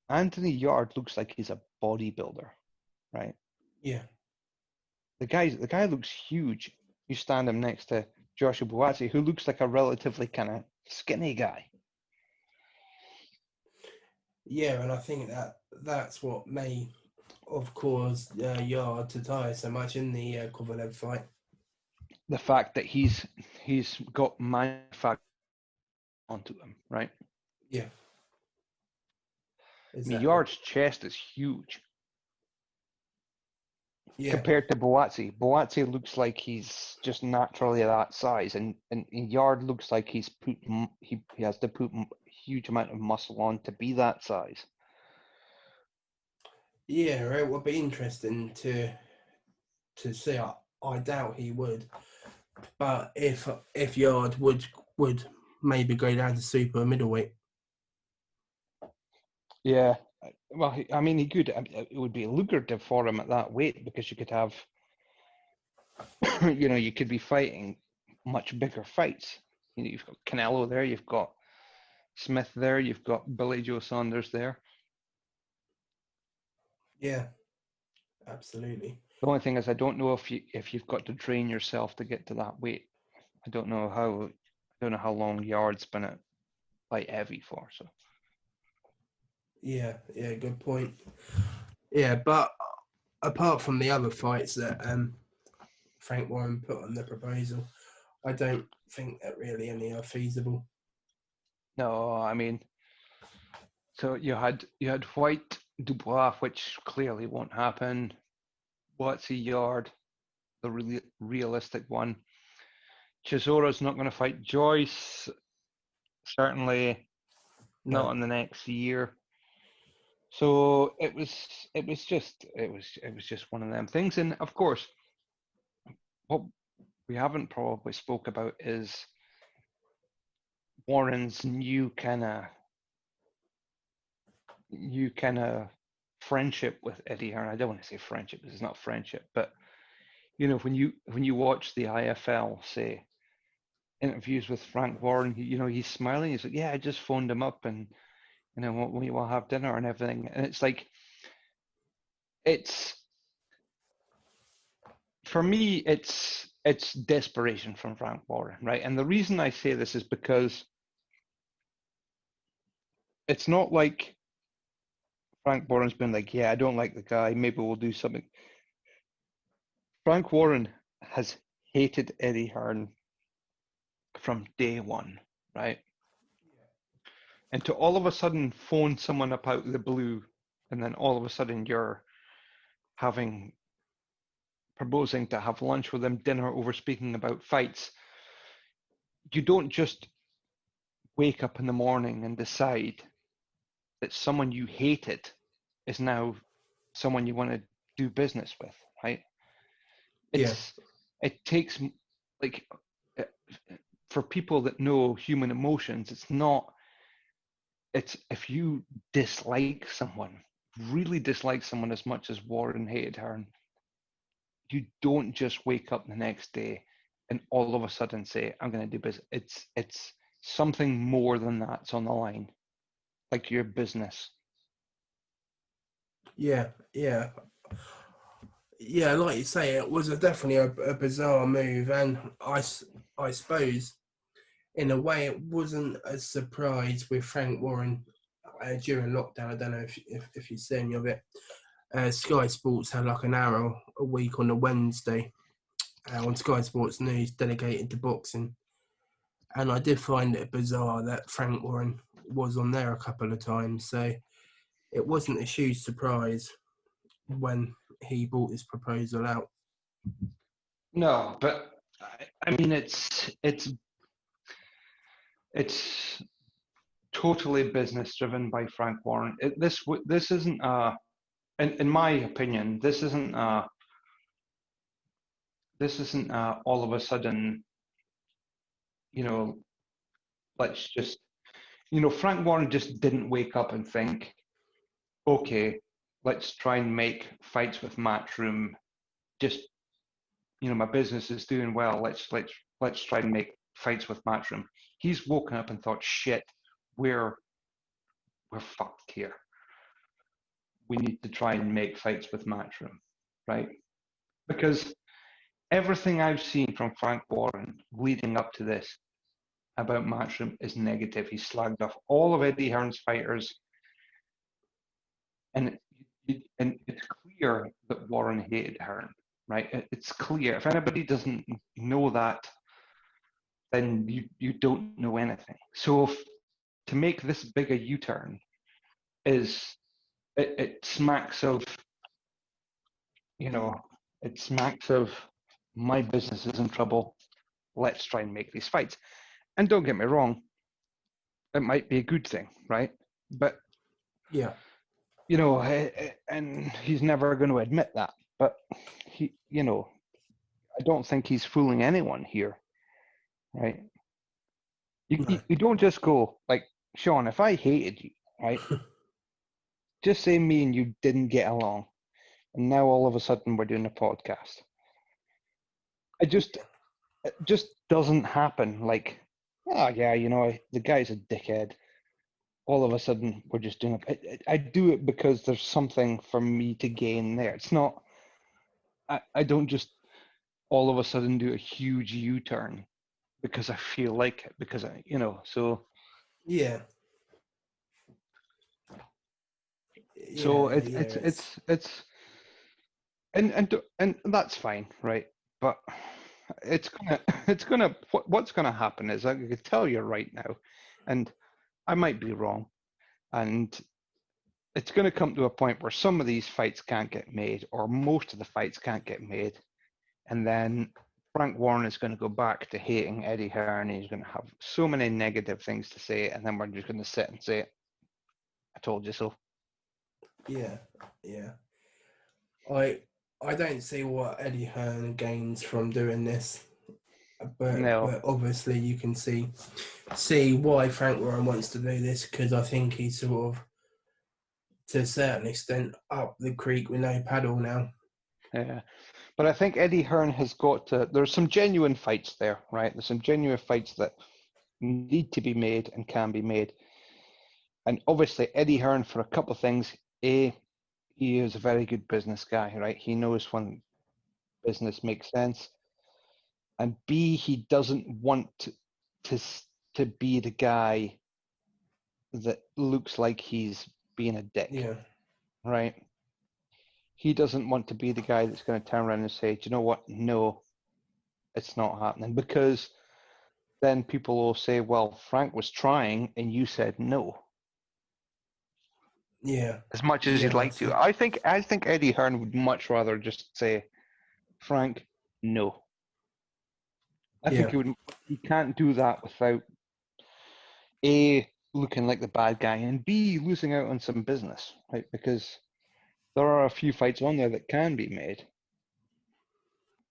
Anthony Yard looks like he's a bodybuilder, right? Yeah, The guy looks huge. You stand him next to Joshua Buatsi, who looks like a relatively kind of skinny guy. yeah, and I think that's what may have caused Yard to tire so much in the Kovalev fight. The fact that he's got manufactured onto him, right? Yeah, I mean, exactly. Yard's chest is huge Yeah, compared to Boazzi. Boazzi looks like he's just naturally that size, and Yard looks like he has to put a huge amount of muscle on to be that size. yeah, it would be interesting to see. I doubt he would, but if Yard would maybe go down to super middleweight. Yeah, well, I mean, he could. It would be lucrative for him at that weight because you could have, you could be fighting much bigger fights. You've got Canelo there, you've got Smith there, you've got Billy Joe Saunders there. Yeah, absolutely. The only thing is, I don't know if you've got to train yourself to get to that weight. I don't know how long Yard's been at light heavy for. So Yeah, yeah, good point. Yeah, but apart from the other fights that Frank Warren put on the proposal, I don't think that really any are feasible. no, I mean, so you had Whyte Dubois, which clearly won't happen. Watsy Yard, the really realistic one. Chisora's not going to fight Joyce. Certainly not No. in the next year. So it was just one of them things. And of course, what we haven't probably spoke about is Warren's new kind of friendship with Eddie Hearn. I don't want to say friendship because it's not friendship, but when you watch the IFL say interviews with Frank Warren, he's smiling. He's like, yeah, I just phoned him up and we will have dinner and everything. And it's like it's for me, it's desperation from Frank Warren, right? And the reason I say this is because it's not like Frank Warren's been like, yeah, I don't like the guy. Maybe we'll do something. Frank Warren has hated Eddie Hearn from day one, right? And to all of a sudden phone someone up out of the blue, and then all of a sudden you're having proposing to have lunch with them, dinner over speaking about fights. You don't just wake up in the morning and decide that someone you hated is now someone you want to do business with, right? Yeah, It takes like uh, for people that know human emotions, it's if you dislike someone, really dislike someone as much as Warren hated her, you don't just wake up the next day and all of a sudden say, I'm going to do business. It's something more than that's on the line, like your business. yeah, yeah, yeah. Like you say, it was definitely a bizarre move, and I suppose in a way it wasn't a surprise with Frank Warren during lockdown. I don't know if you've seen any of it, Sky Sports had like an hour a week on a Wednesday on Sky Sports News dedicated to boxing. And I did find it bizarre that Frank Warren was on there a couple of times. So it wasn't a huge surprise when he brought his proposal out. No, but I mean it's totally business driven by Frank Warren. This isn't in my opinion, this isn't all of a sudden, you know, let's just, Frank Warren just didn't wake up and think, okay, let's try and make fights with Matchroom. Just, my business is doing well. Let's try and make fights with Matchroom. He's woken up and thought, shit, we're fucked here. We need to try and make fights with Matchroom, right? Because everything I've seen from Frank Warren leading up to this about Matchroom is negative. He slagged off all of Eddie Hearn's fighters, and it's clear that Warren hated Hearn, right? It's clear. If anybody doesn't know that, then you don't know anything. So to make this big a U-turn it smacks of, it smacks of my business is in trouble. Let's try and make these fights. And don't get me wrong, it might be a good thing, right? But yeah, and he's never going to admit that. But I don't think he's fooling anyone here, right? You don't just go like, Sean, if I hated you, right? Just say me and you didn't get along, and now all of a sudden we're doing a podcast. It just doesn't happen. Like, oh yeah, the guy's a dickhead. All of a sudden we're just doing it. I do it because there's something for me to gain there. It's not. I don't just all of a sudden do a huge U-turn because I feel like it. Because so. yeah. So it's and that's fine, right? But what's gonna happen is, I can tell you right now, and I might be wrong, and it's gonna come to a point where some of these fights can't get made, or most of the fights can't get made, and then Frank Warren is going to go back to hating Eddie Hearn. He's going to have so many negative things to say, and then we're just going to sit and say, "I told you so." Yeah. I don't see what Eddie Hearn gains from doing this, but obviously you can see why Frank Warren wants to do this, because I think he's sort of, to a certain extent, up the creek with no paddle now. Yeah, but I think Eddie Hearn has got to. There's some genuine fights there, right? There's some genuine fights that need to be made and can be made. And obviously, Eddie Hearn, for a couple of things. A, he is a very good business guy, right? He knows when business makes sense. And B, he doesn't want to be the guy that looks like he's being a dick, right? He doesn't want to be the guy that's going to turn around and say, "Do you know what? No, it's not happening," because then people will say, "Well, Frank was trying and you said no." Yeah. As much as you'd like to. I think Eddie Hearn would much rather just say, "Frank, no." I think he can't do that without A, looking like the bad guy, and B, losing out on some business, right? Because there are a few fights on there that can be made.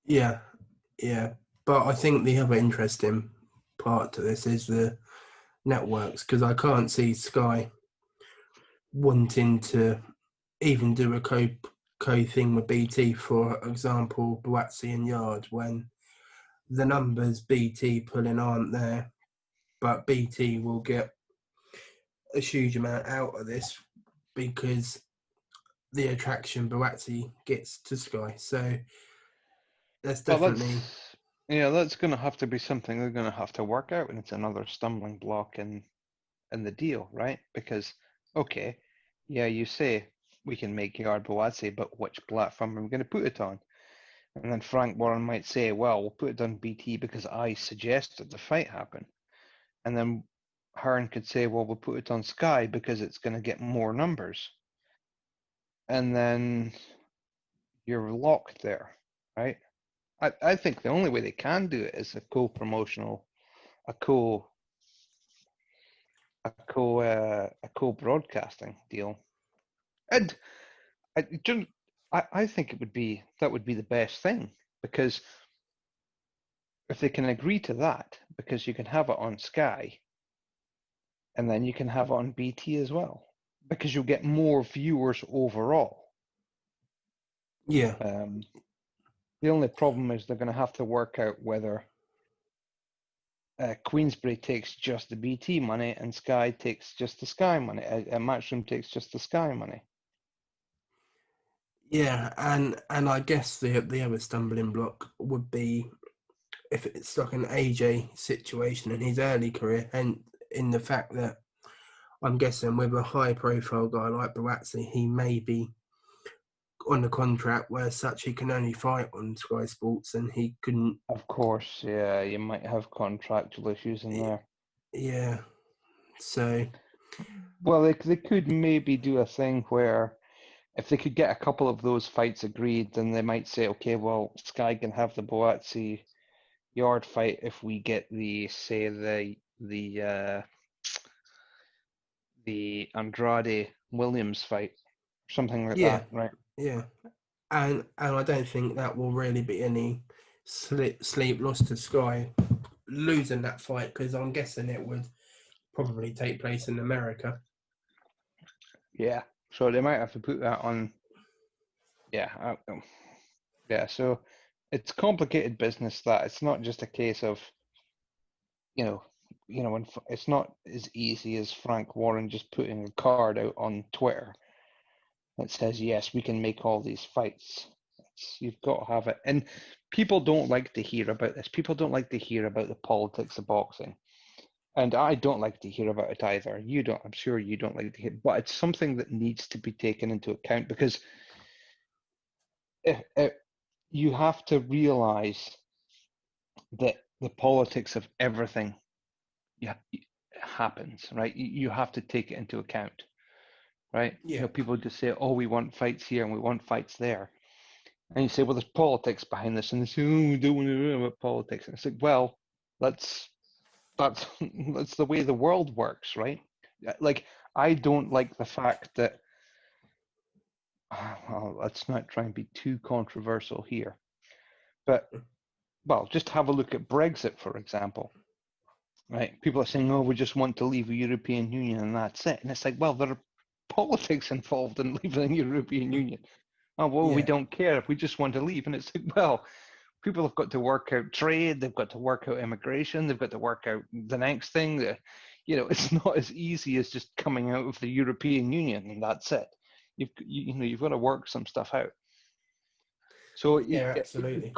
Yeah. But I think the other interesting part to this is the networks, because I can't see Sky wanting to even do a co thing with BT, for example, Buatsi and Yard, when the numbers BT pulling aren't there, but BT will get a huge amount out of this because the attraction Buatsi gets to Sky. So that's definitely... that's going to have to be something they're going to have to work out, and it's another stumbling block in the deal, right? Because, okay, yeah, you say we can make Yard Boazzi, but which platform are we going to put it on? And then Frank Warren might say, well, we'll put it on BT because I suggested the fight happen. And then Hearn could say, well, we'll put it on Sky because it's going to get more numbers. And then you're locked there, right? I think the only way they can do it is a co-promotional, a co-broadcasting deal. And I think that would be the best thing, because if they can agree to that, because you can have it on Sky and then you can have it on BT as well, because you'll get more viewers overall. Yeah. The only problem is they're going to have to work out whether Queensberry takes just the BT money and Sky takes just the Sky money. Matchroom takes just the Sky money. Yeah, and I guess the other stumbling block would be if it's like an AJ situation in his early career, and in the fact that I'm guessing with a high profile guy like Barazzi, he may be on a contract where such he can only fight on Sky Sports, and he couldn't. Of course, yeah, you might have contractual issues in there. Yeah, so Well, they could maybe do a thing where if they could get a couple of those fights agreed, then they might say, okay, well, Sky can have the Boazzi Yard fight if we get the Andrade Williams fight, something like yeah, that, right? yeah, and I don't think that will really be any sleep lost to Sky losing that fight, because I'm guessing it would probably take place in America. Yeah, so they might have to put that on. Yeah, yeah. So it's complicated business. That it's not just a case of, when it's not as easy as Frank Warren just putting a card out on Twitter that says, yes, we can make all these fights. You've got to have it. And people don't like to hear about this. People don't like to hear about the politics of boxing. And I don't like to hear about it either. You don't, I'm sure you don't like to hear, but it's something that needs to be taken into account, because if you have to realize that the politics of everything happens, right? You have to take it into account, right? Yeah, People just say, "Oh, we want fights here and we want fights there," and you say, "Well, there's politics behind this," and they say, "Oh, we don't want to know about politics." And it's like, well, that's that's the way the world works, right? Like, I don't like the fact that. Well, let's not try and be too controversial here, but well, just have a look at Brexit, for example. Right? People are saying, "Oh, we just want to leave the European Union and that's it." And it's like, well, there are politics involved in leaving the European Union. Oh, well, we yeah, don't care if we just want to leave. And it's like, well, people have got to work out trade, they've got to work out immigration, they've got to work out the next thing. It's not as easy as just coming out of the European Union and that's it. You've got to work some stuff out. So yeah, absolutely.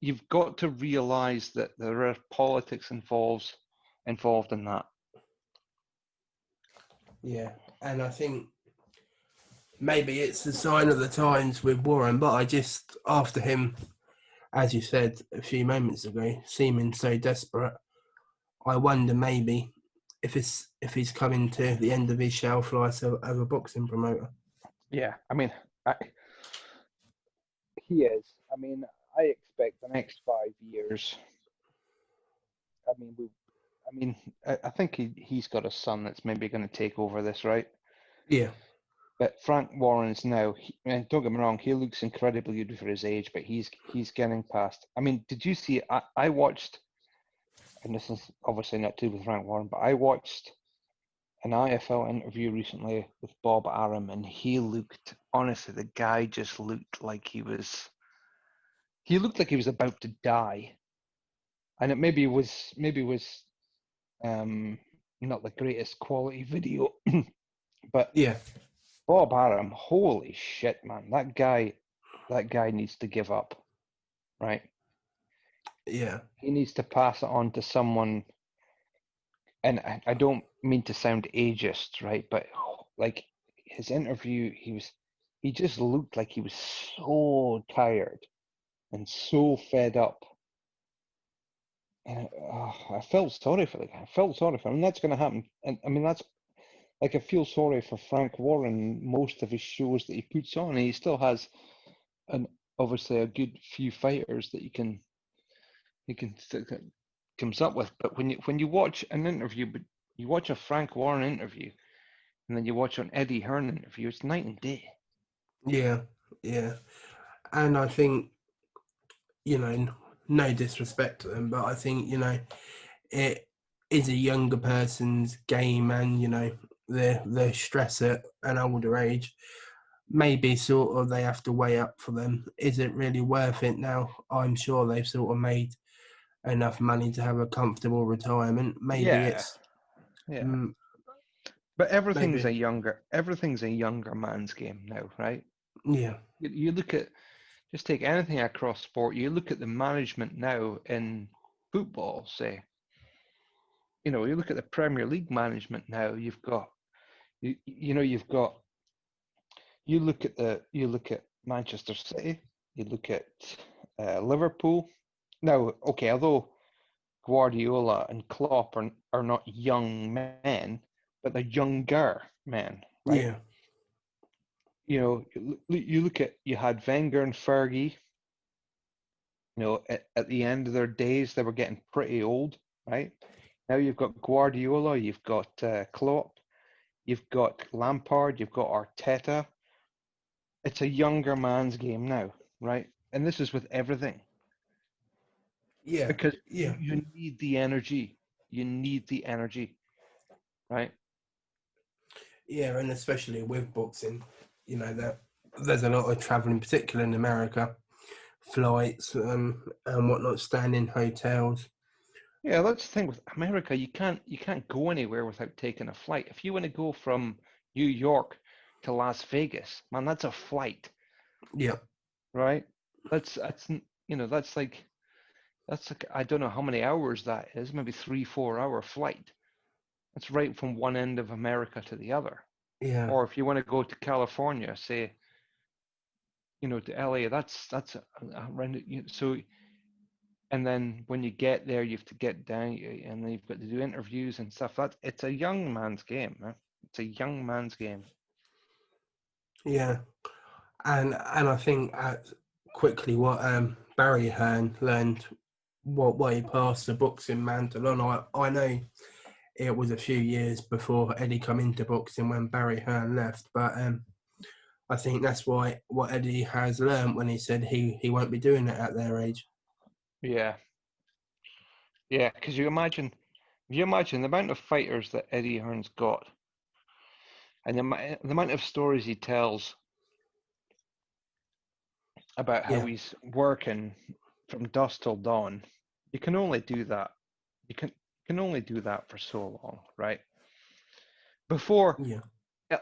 you've got to realize that there are politics involved in that. Yeah, and I think maybe it's a sign of the times with Warren, but I just, after him, as you said a few moments ago, seeming so desperate, I wonder maybe if he's coming to the end of his shelf life as a boxing promoter. Yeah, I mean, he is. I mean, I expect the next 5 years. I mean, I think he's got a son that's maybe going to take over this, right? Yeah, But Frank Warren's now. And don't get me wrong, he looks incredibly good for his age, but he's getting past. I mean, did you see? I watched, and this is obviously not to do with Frank Warren, but I watched an IFL interview recently with Bob Arum, and he looked, honestly, the guy just looked like he was about to die. And it maybe was not the greatest quality video, but yeah, Bob Arum, holy shit, man, that guy needs to give up, right? yeah, He needs to pass it on to someone, and I don't mean to sound ageist, right? But like his interview, he just looked like he was so tired and so fed up. And I felt sorry for the guy. I felt sorry for him. And that's going to happen. And I mean, that's like I feel sorry for Frank Warren. Most of his shows that he puts on, and he still has an obviously a good few fighters that he can comes up with. But when you watch an interview, but you watch a Frank Warren interview, and then you watch an Eddie Hearn interview, it's night and day. Yeah, yeah. And I think, no disrespect to them, but I think, it is a younger person's game, and, their stress at an older age. Maybe sort of they have to weigh up for them. Is it really worth it now? I'm sure they've sort of made enough money to have a comfortable retirement. Maybe Yeah, it's yeah. But everything's maybe a younger man's game now, right? yeah, You look at just take anything across sport. You look at the management now in football, say. You look at the Premier League management now. You've got you've got you look at Manchester City. You look at Liverpool. Now, okay, although Guardiola and Klopp are not young men, but they're younger men, right? yeah, You look at you had Wenger and Fergie. At the end of their days, they were getting pretty old, right? Now you've got Guardiola, you've got Klopp, you've got Lampard, you've got Arteta. It's a younger man's game now, right? And this is with everything yeah, because yeah, you need the energy. You need the energy, right? yeah, and especially with boxing, that there's a lot of traveling, particularly in America, flights and whatnot, staying in hotels. Yeah, that's the thing with America. You can't go anywhere without taking a flight. If you want to go from New York to Las Vegas, man, that's a flight, Yeah, right? That's that's like I don't know how many hours that is, maybe 3, 4 hour flight. That's right from one end of America to the other. yeah, Or if you want to go to California, say, to LA, that's around so and then when you get there, you have to get down, and then you've got to do interviews and stuff. It's a young man's game, man. It's a young man's game. yeah. And I think quickly what Barry Hearn learned what he passed the boxing mantle on. I know it was a few years before Eddie come into boxing when Barry Hearn left, but I think that's what Eddie has learned when he said he won't be doing it at their age. Yeah, yeah. Because if you imagine the amount of fighters that Eddie Hearn's got, and the amount of stories he tells about how Yeah, he's working from dusk till dawn. You can only do that. You can only do that for so long, right? Before, yeah,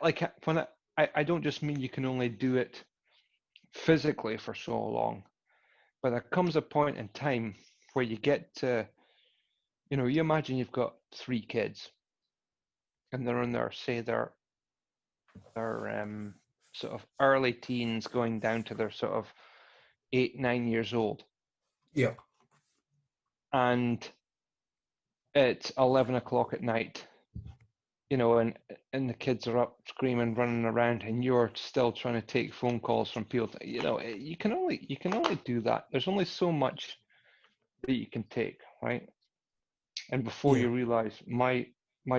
like when I don't just mean you can only do it physically for so long, but there comes a point in time where you get to, you imagine you've got 3 kids and they're in their sort of early teens going down to their sort of 8, 9 years old, yeah, and it's 11 o'clock at night, and the kids are up screaming, running around, and you're still trying to take phone calls from people. You can only do that. There's only so much that you can take, right? And before yeah, you realize my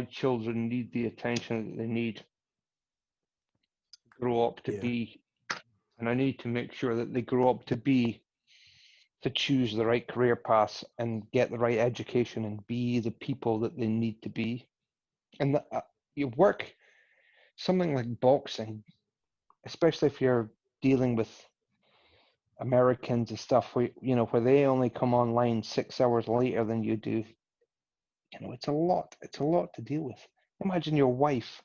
children need the attention that they need to grow up to yeah, be, and I need to make sure that they grow up to choose the right career paths and get the right education and be the people that they need to be. And you work something like boxing, especially if you're dealing with Americans and stuff, where they only come online 6 hours later than you do. It's a lot. It's a lot to deal with. Imagine your wife.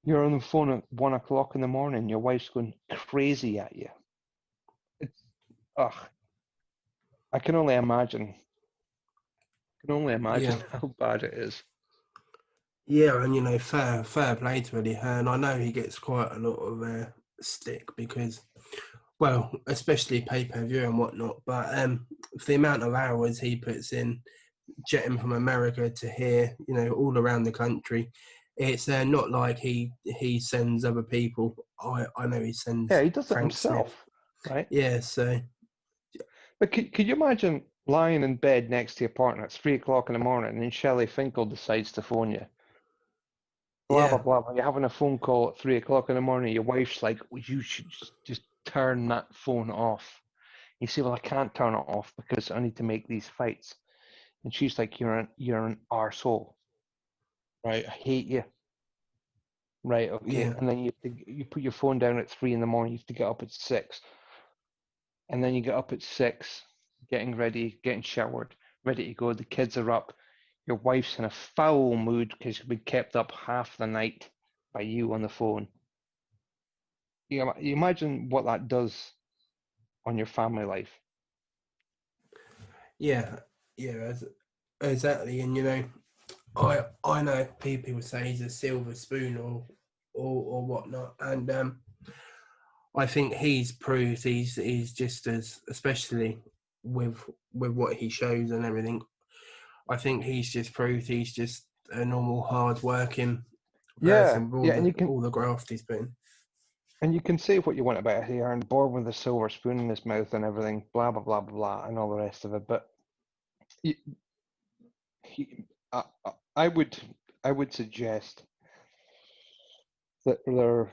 You're on the phone at 1 o'clock in the morning. Your wife's going crazy at you. It's ugh. I can only imagine. I can only imagine yeah. how bad it is. Yeah, and fair play to Eddie Hearn. I know he gets quite a lot of stick because, well, especially pay-per-view and whatnot, but for the amount of hours he puts in jetting from America to here, all around the country, it's not like he sends other people. I know he Yeah, sends he does it Frank Smith. himself, right? Yeah, so But could you imagine lying in bed next to your partner at 3 o'clock in the morning and Shelley Finkel decides to phone you? Blah, blah, yeah, blah. When you're having a phone call at 3 o'clock in the morning, your wife's like, well, you should just turn that phone off. You say, well, I can't turn it off because I need to make these fights. And she's like, you're an arsehole. Right? I hate you. Right, okay. yeah, And then you put your phone down at 3 in the morning, you have to get up at 6. And then you get up at 6, getting ready, getting showered, ready to go. The kids are up. Your wife's in a foul mood because she's been kept up half the night by you on the phone. You imagine what that does on your family life. yeah, yeah, exactly. And I know people say he's a silver spoon or whatnot, and I think he's proved he's just as, especially with what he shows and everything. I think he's just proved he's just a normal hard working Yeah, person with yeah, and you can all the graft he's been. and you can say what you want about Eddie Hearn, born with a silver spoon in his mouth and everything, blah blah blah blah blah, and all the rest of it. But he, he, I would suggest that there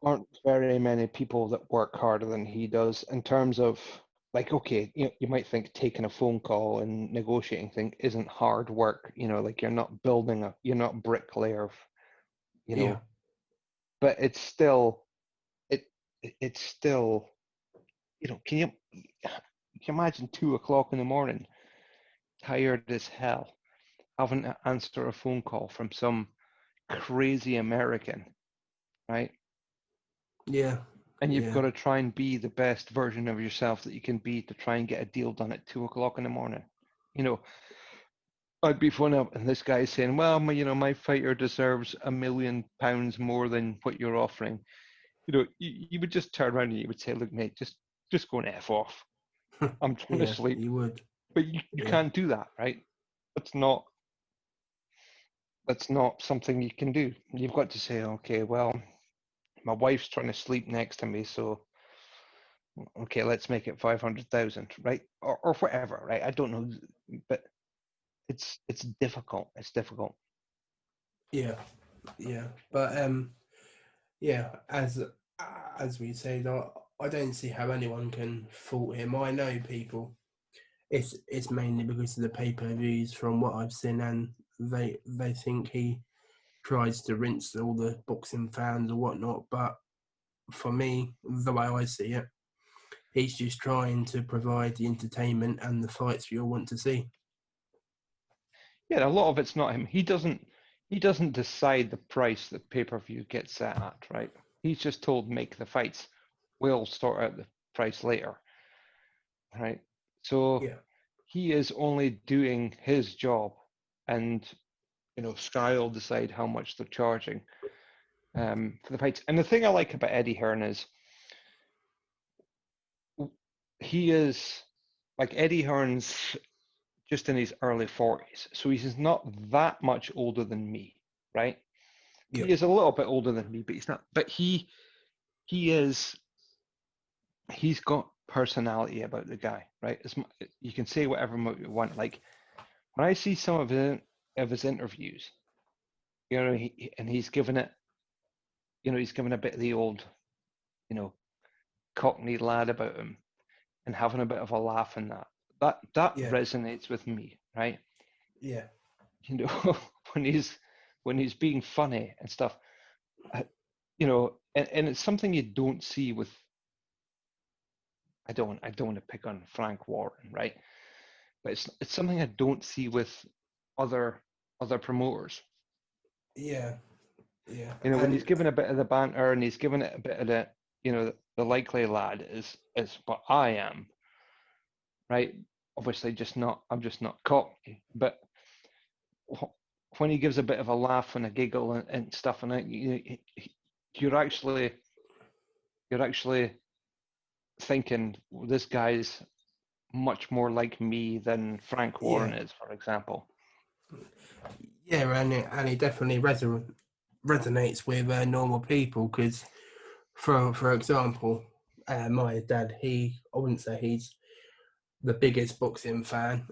aren't very many people that work harder than he does in terms of, like, okay, you might think taking a phone call and negotiating thing isn't hard work, like you're not bricklayer, you Yeah, know, but it's still it it's still, can you imagine 2 o'clock in the morning, tired as hell, having to answer a phone call from some crazy American, right? yeah, And you've yeah, got to try and be the best version of yourself that you can be to try and get a deal done at 2 o'clock in the morning. You know, I'd be phone up and this guy's saying, well, my fighter deserves £1 million more than what you're offering. You would just turn around and you would say, look, mate, just go and F off. I'm trying to yeah. sleep. You would. But you Yeah, can't do that, right? That's not that's not something you can do. You've got to say, okay, well, my wife's trying to sleep next to me, so okay, let's make it 500,000, right? Or whatever, right? I don't know, but it's difficult. It's difficult. yeah, yeah. But yeah, as we said, I don't see how anyone can fault him. I know people. It's mainly because of the pay-per-views from what I've seen, and they think he tries to rinse all the boxing fans or whatnot. But for me, the way I see it, he's just trying to provide the entertainment and the fights we all want to see. Yeah, a lot of it's not him. He doesn't decide the price that pay-per-view gets set at, right? He's just told make the fights. We'll sort out the price later, right? So Yeah, he is only doing his job, and Sky will decide how much they're charging for the fights. And the thing I like about Eddie Hearn is he is like Eddie Hearn's just in his early 40s, so he's not that much older than me, right? yeah, He is a little bit older than me, but he's not. But he is he's got personality about the guy, right? You can say whatever you want. Like when I see some of his interviews, and he's given a bit of the old, you know, Cockney lad about him and having a bit of a laugh in that. That yeah, resonates with me, right? yeah, You know, when he's being funny and stuff, uh, and it's something you don't see with. I don't want to pick on Frank Warren, right? But it's something I don't see with other other promoters. yeah, yeah. When he's And given a bit of the banter and he's given it a bit of the likely lad is what I am, right? Obviously, I'm just not Cockney, but when he gives a bit of a laugh and a giggle and stuff, and you're actually you're actually thinking this guy's much more like me than Frank Warren Yeah, is, for example. yeah, and it definitely resonates with normal people because, for example, my dad, I wouldn't say he's the biggest boxing fan.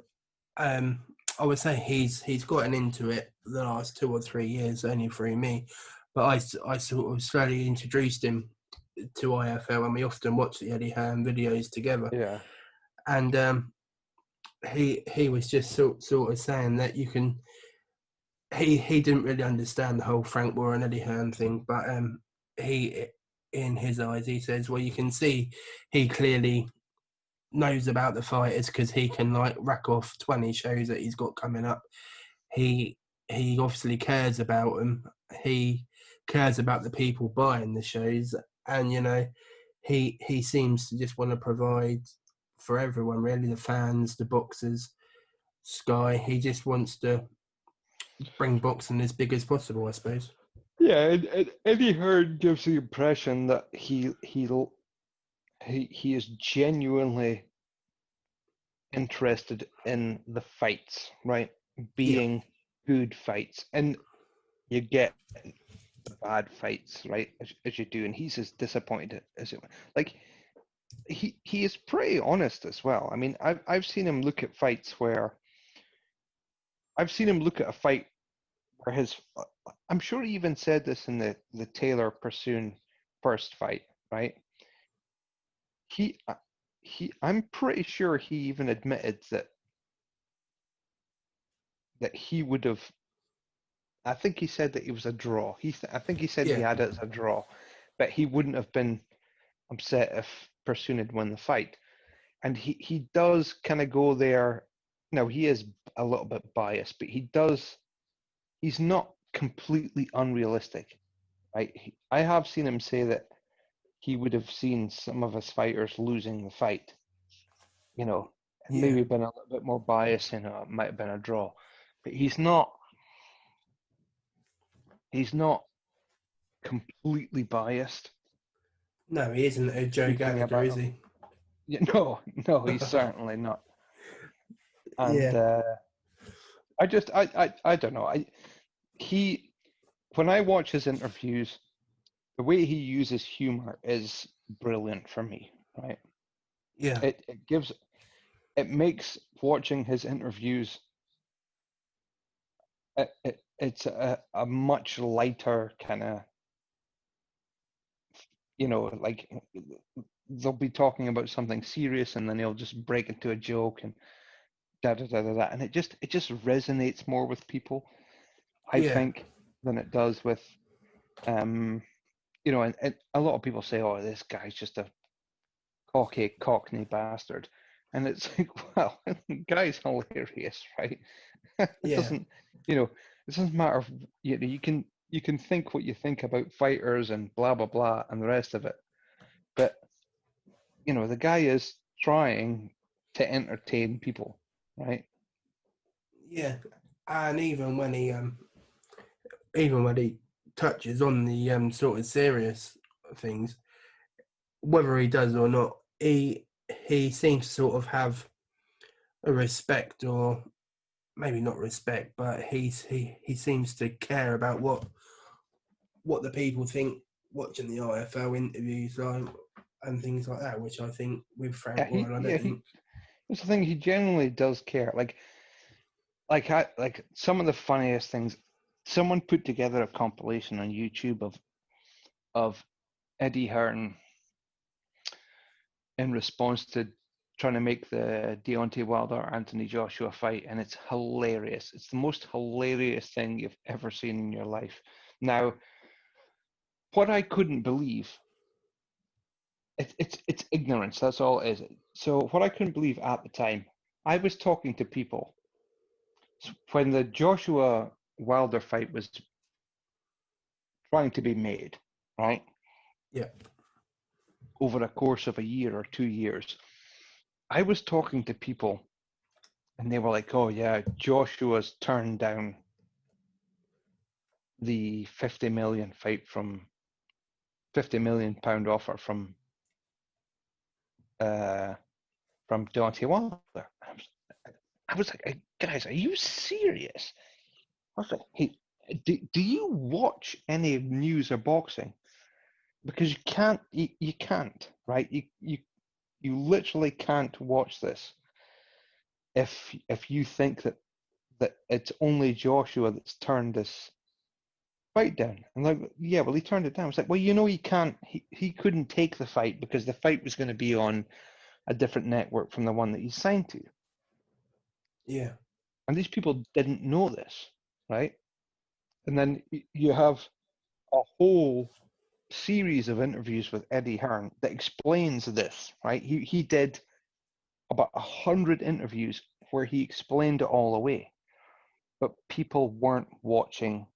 Um, I would say he's gotten into it the last 2 or 3 years only through me, but I sort of slowly introduced him to IFL, and we often watch the Eddie Hearn videos together. Yeah. And he was just sort of saying that you can. He didn't really understand the whole Frank Warren Eddie Hearn thing, but he, in his eyes, he says, well, you can see he clearly knows about the fighters because he can like rack off 20 shows that he's got coming up. He he obviously cares about them. He cares about the people buying the shows, and he seems to just want to provide for everyone, really, the fans, the boxers, Sky. He just wants to bring boxing as big as possible, I suppose. Yeah, and Eddie Hearn gives the impression that he is genuinely interested in the fights, right? Yeah, Being good fights, and you get the bad fights, right? As you do, and he's as disappointed as it. Like he is pretty honest as well. I mean, I've seen him look at fights where I've seen him look at a fight where his. I'm sure he even said this in the Taylor Pursoon first fight, right? He I'm pretty sure he even admitted that he would have. I think he said that it was a draw. I think he said he yeah, had it as a draw, but he wouldn't have been upset if Pursoon had won the fight. And he does kind of go there. Now he is a little bit biased, but he does. He's not completely unrealistic, right? I have seen him say that he would have seen some of his fighters losing the fight, and yeah. maybe been a little bit more biased, it might have been a draw. But he's not completely biased No, he isn't a Joe speaking Gallagher, about is him. he? Yeah, no, he's certainly not. And Yeah, I don't know. He when I watch his interviews, the way he uses humor is brilliant for me, right? yeah, It makes watching his interviews it's a much lighter kind of, like they'll be talking about something serious and then he'll just break into a joke and da da da da da, and it just resonates more with people, I yeah, think, than it does with um and a lot of people say, oh, this guy's just a cocky cockney bastard, and it's like, well, the guy's hilarious, right? it yeah, doesn't you know it doesn't matter if, you can think what you think about fighters and blah blah blah and the rest of it, but the guy is trying to entertain people, right? yeah. And even when he touches on the sort of serious things, whether he does or not, he seems to sort of have a respect, or maybe not respect, but he seems to care about what the people think watching the IFL interviews and things like that, which I think with Yeah, Frank he Warren, I yeah don't he think. that's the thing, he genuinely does care. Like some of the funniest things, someone put together a compilation on YouTube of Eddie Hearn in response to trying to make the Deontay Wilder Anthony Joshua fight, and it's hilarious. It's the most hilarious thing you've ever seen in your life. Now, what I couldn't believe, it's ignorance. That's all it is. So what I couldn't believe at the time, I was talking to people when the Joshua Wilder fight was trying to be made, right, Yeah, over a course of a year or 2 years. I was talking to people and they were like, "Oh yeah, Joshua's turned down the 50 million fight from £50 million offer from Deontay Wilder. I was like, guys, are you serious? I was like, hey, do you watch any news or boxing? Because you can't, right? You literally can't watch this if you think that it's only Joshua that's turned this fight down. And like, yeah, well, he turned it down. It's like, well, he can't. He couldn't take the fight because the fight was going to be on a different network from the one that he signed to. Yeah. And these people didn't know this, right? And then you have a whole series of interviews with Eddie Hearn that explains this, right? He did about 100 interviews where he explained it all away, but people weren't watching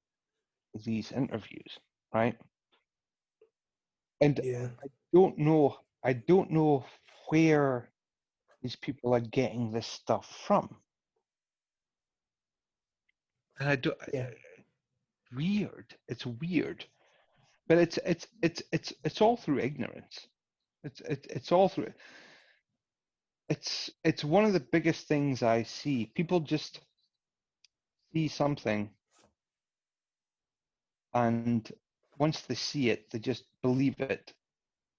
these interviews, right? And Yeah. I don't know where these people are getting this stuff from. And I don't. Yeah. Weird. It's weird, but it's all through ignorance. It's all through. It's one of the biggest things I see. People just see something, and once they see it, they just believe it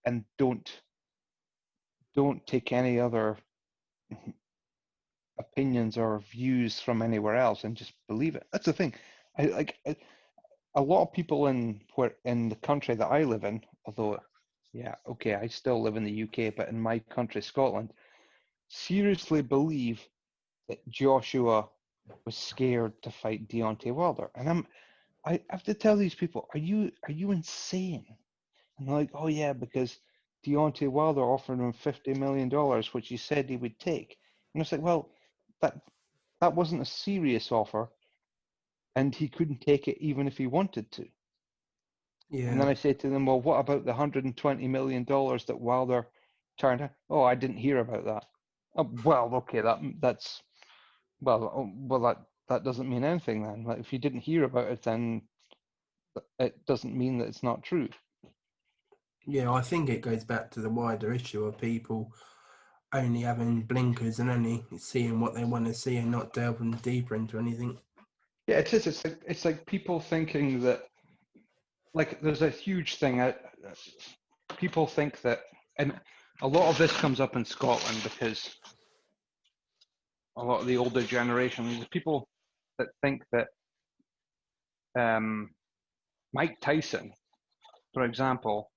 and don't take any other opinions or views from anywhere else and just believe it. That's the thing. A lot of people in the country that I live in, although yeah, okay, I still live in the UK, but in my country, Scotland, seriously believe that Joshua was scared to fight Deontay Wilder. And I have to tell these people, are you insane? And they're like, oh yeah, because Deontay Wilder offered him $50 million, which he said he would take. And it's like, well, that wasn't a serious offer, and he couldn't take it even if he wanted to. And Yeah. then I say to them, well, what about the $120 million that Wilder turned down? Oh, I didn't hear about that. Oh, well, okay, that's that doesn't mean anything then. Like, if you didn't hear about it, then it doesn't mean that it's not true. Yeah, I think it goes back to the wider issue of people only having blinkers and only seeing what they want to see and not delving deeper into anything. Yeah, it is. It's like people thinking that, like, there's a huge thing. People think that, and a lot of this comes up in Scotland because a lot of the older generation, there's people that think that Mike Tyson, for example,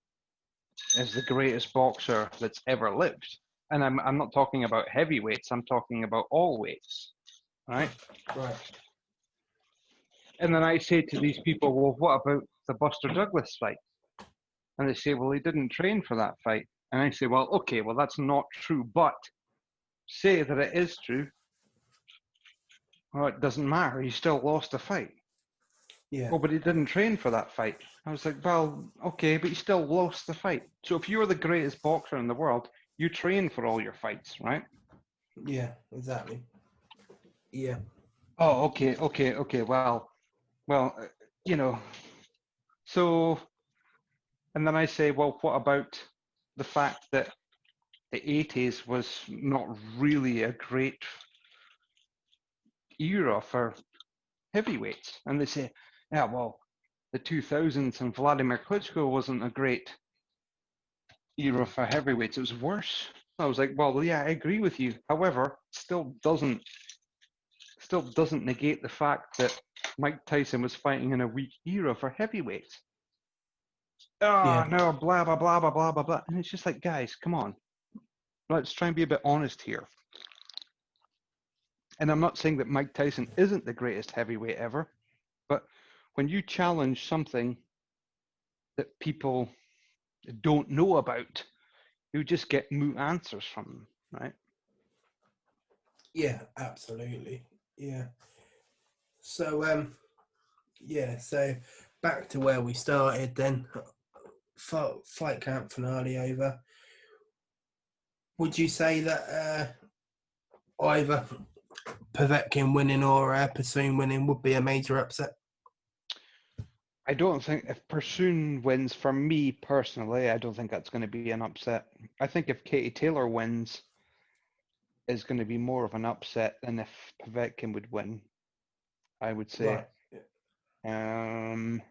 is the greatest boxer that's ever lived. And I'm not talking about heavyweights, I'm talking about all weights, right? Right. And then I say to these people, well, what about the Buster Douglas fight? And they say, well, he didn't train for that fight. And I say, well, okay, well, that's not true, but say that it is true. Well, it doesn't matter, he still lost the fight. Yeah. Oh, but he didn't train for that fight. I was like, well, okay, but he still lost the fight. So if you're the greatest boxer in the world, you train for all your fights, right? Yeah, exactly. Yeah. Oh, okay. Well, you know. So, and then I say, well, what about the fact that the 80s was not really a great era for heavyweights? And they say, yeah, well, the 2000s and Vladimir Klitschko wasn't a great era for heavyweights. It was worse. I was like, well, yeah, I agree with you. However, still doesn't negate the fact that Mike Tyson was fighting in a weak era for heavyweights. Oh Yeah. no, blah blah blah blah blah blah blah. And it's just like, guys, come on. Let's try and be a bit honest here. And I'm not saying that Mike Tyson isn't the greatest heavyweight ever, but when you challenge something that people don't know about, you just get moot answers from them, right? Yeah, absolutely. Yeah. So yeah, so back to where we started then. Fight camp finale over. Would you say that either Povetkin winning or Pursuing winning would be a major upset? I don't think if Pursoon wins, for me personally, I don't think that's going to be an upset. I think if Katie Taylor wins, is going to be more of an upset than if Povetkin would win. I would say. Right. Um,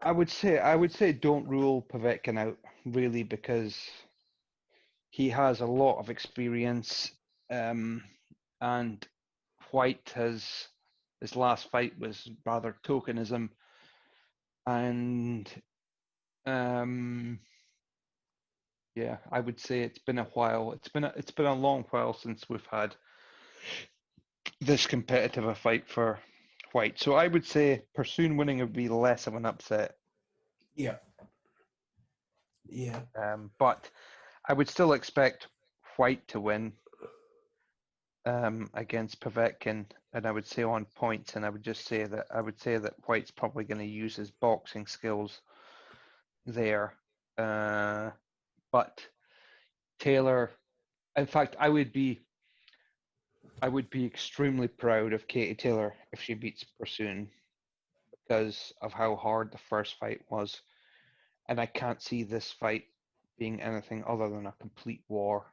I would say don't rule Povetkin out really because he has a lot of experience, and Whyte has his last fight was rather tokenism, and yeah, I would say it's been a while. It's been a long while since we've had this competitive a fight for Whyte. So I would say Pursoon winning would be less of an upset. Yeah. Yeah. But I would still expect Whyte to win against Povetkin, and I would say on points, and I would say that Whyte's probably going to use his boxing skills there. But Taylor, in fact, I would be extremely proud of Katie Taylor if she beats Pursoon because of how hard the first fight was, and I can't see this fight being anything other than a complete war.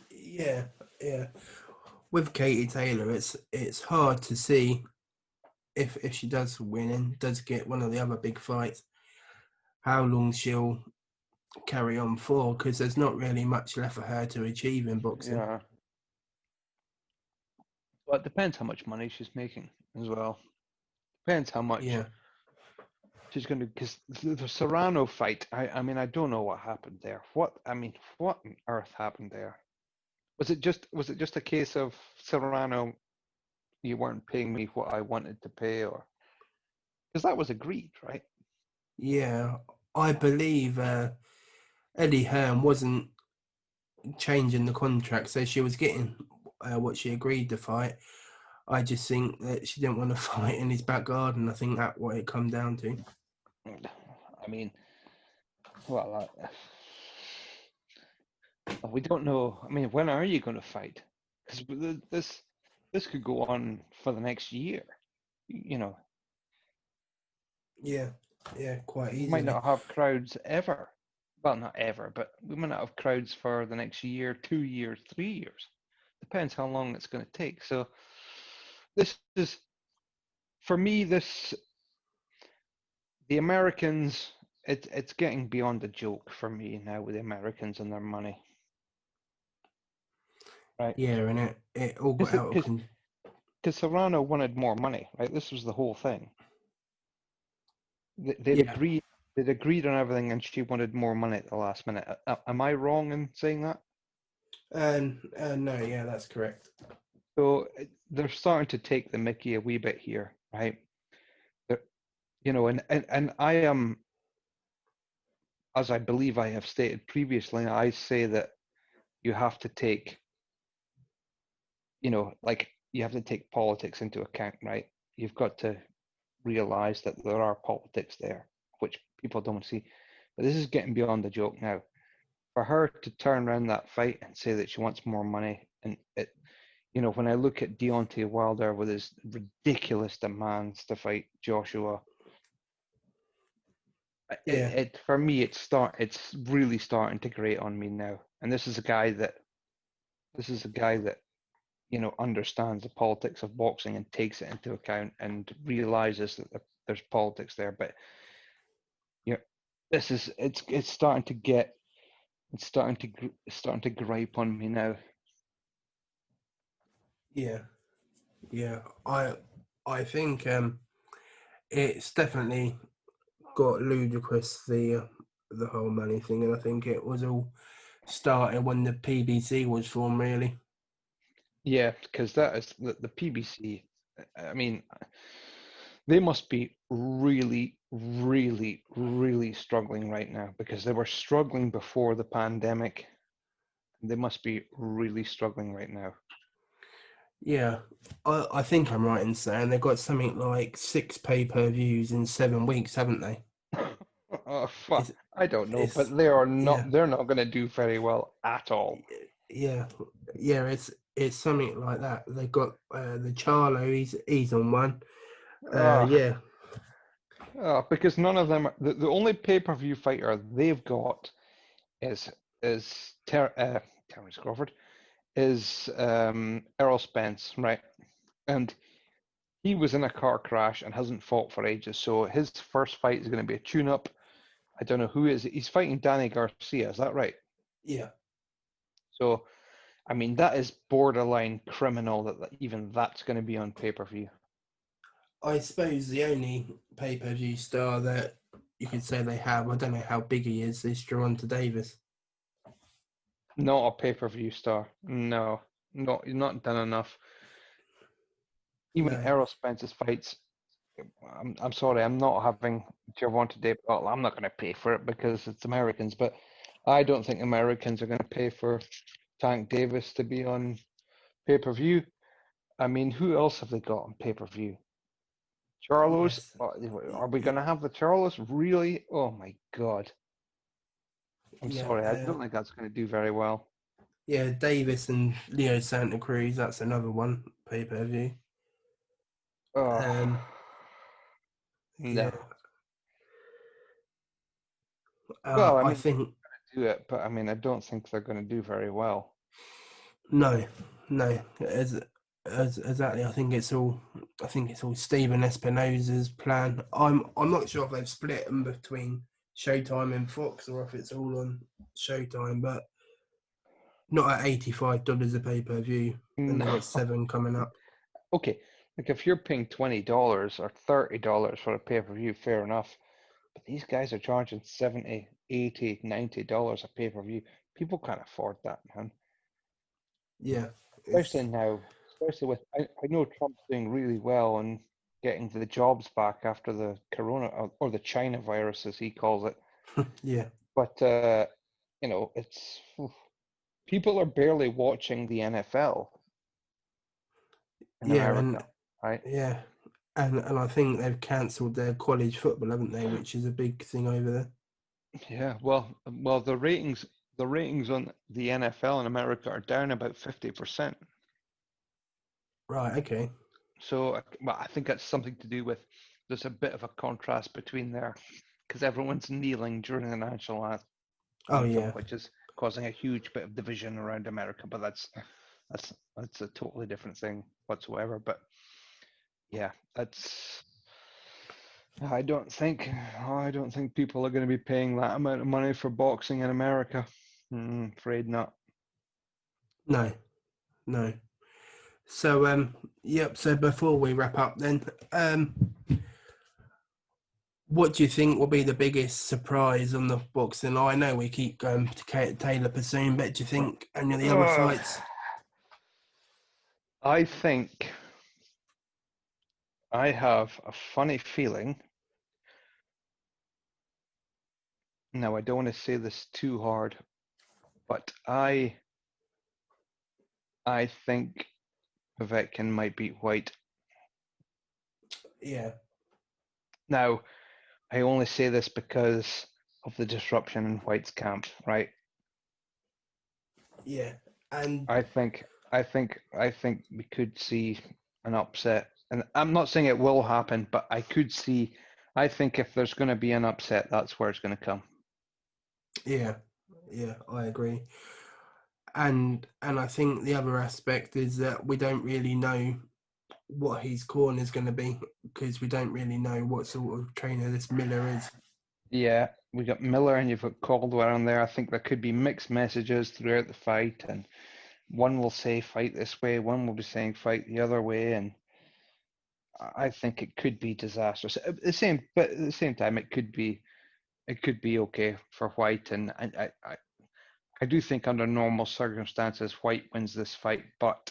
Yeah. Yeah. With Katie Taylor, it's hard to see if she does win and does get one of the other big fights, how long she'll carry on for, because there's not really much left for her to achieve in boxing. Yeah, but it depends how much money she's making as well. Depends how much Yeah. she's going to, because the Serrano fight. I mean, I don't know what happened there. What on earth happened there? Was it just a case of Serrano? You weren't paying me what I wanted to pay, or because that was agreed, right? Yeah. I believe Eddie Hearn wasn't changing the contract, so she was getting what she agreed to fight. I just think that she didn't want to fight in his back garden. I think that's what it come down to. I mean, well, we don't know. I mean, when are you going to fight? Because this could go on for the next year. You know, Yeah, yeah, quite we might easily. not have crowds ever. Well, not ever, but we might not have crowds for the next year, 2 years, 3 years. Depends how long it's going to take. So this is, for me, the Americans. It's getting beyond a joke for me now with the Americans and their money, right? Yeah, and it all got out of Because Serrano wanted more money, right? This was the whole thing. They'd yeah, agreed. They'd agreed on everything, and she wanted more money at the last minute. Am I wrong in saying that? and no, yeah, that's correct. So they're starting to take the Mickey a wee bit here, right? They're, and I am, as I believe I have stated previously, I say that you have to take, like you have to take politics into account, right? You've got to realize that there are politics there, which people don't see. But this is getting beyond the joke now. For her to turn around that fight and say that she wants more money, and when I look at Deontay Wilder with his ridiculous demands to fight Joshua, Yeah, for me it's really starting to grate on me now. And this is a guy that understands the politics of boxing and takes it into account and realizes that there's politics there. But you know, this is it's starting to get it's starting to gripe on me now. yeah, yeah. I think it's definitely got ludicrous the whole money thing, and I think it was all started when the PBC was formed, really. Yeah, because that is the PBC. I mean, they must be really, really, really struggling right now because they were struggling before the pandemic. They must be really struggling right now. Yeah, I think I'm right in saying they've got something like 6 pay-per-views in 7 weeks, haven't they? Oh, fuck. It's, I don't know, it's but they are yeah, not. They're not going to do very well at all. yeah, yeah. It's something like that. They've got the Charlo. He's on one. Ah, Yeah, because none of them the only pay-per-view fighter they've got is Terence Crawford is Errol Spence, right? And he was in a car crash and hasn't fought for ages, so his first fight is going to be a tune-up. I don't know who is. He's fighting Danny Garcia, is that right? yeah. So, I mean, that is borderline criminal that even that's going to be on pay-per-view. I suppose the only pay-per-view star that you could say they have, I don't know how big he is Geronta Davis. Not a pay-per-view star. No, he's not done enough. Even No, Errol Spence's fights, I'm sorry, I'm not having Gervonta Davis. Well, I'm not going to pay for it because it's Americans, but I don't think Americans are going to pay for Tank Davis to be on pay-per-view. I mean, who else have they got on pay-per-view? Charlos? yes, Are we going to have the Charlos? Really? Oh my God. I'm yeah, sorry, I don't think that's going to do very well. yeah. Davis and Leo Santa Cruz. That's another one pay-per-view. Oh, Um, no. yeah. Well, I I mean, think do it, but I mean, I don't think they're going to do very well. no, no. As exactly. I think it's all Steven Espinosa's plan. I'm not sure if they've split them between Showtime and Fox or if it's all on Showtime, but not at $85 a pay-per-view, and No. they got 7 coming up. Okay, like if you're paying $20 or $30 for a pay-per-view, fair enough. But these guys are charging 70, 80, $90 a pay-per-view. People can't afford that, man. Yeah, Especially it's now, especially with I know Trump's doing really well and getting the jobs back after the corona or the China virus, as he calls it. yeah, But it's people are barely watching the NFL in yeah, and America, right? yeah, and I think they've cancelled their college football, haven't they? Which is a big thing over there. Yeah, well, the ratings on the NFL in America are down about 50%. Right. Okay. So, well, I think that's something to do with there's a bit of a contrast between there because everyone's kneeling during the national Oh anthem, yeah. which is causing a huge bit of division around America. But that's a totally different thing whatsoever. But yeah, that's I don't think people are going to be paying that amount of money for boxing in America. Afraid not. No. No. So yep. So before we wrap up, then what do you think will be the biggest surprise on the boxing? I know we keep going to Taylor Pursuit, but do you think any of the other Ugh. fights? I think I have a funny feeling. Now, I don't want to say this too hard, but I think Povetkin might beat Whyte. Yeah. Now, I only say this because of the disruption in Whyte's camp, right? Yeah. And I think we could see an upset, and I'm not saying it will happen, but I could see. I think if there's going to be an upset, that's where it's going to come. yeah, yeah, I agree. And I think the other aspect is that we don't really know what his corner is going to be because we don't really know what sort of trainer this Miller is. Yeah, we got Miller and you've got Caldwell on there. I think there could be mixed messages throughout the fight, and one will say fight this way, one will be saying fight the other way, and I think it could be disastrous. But at the same time, it could be okay for Whyte, and I do think under normal circumstances, Whyte wins this fight, but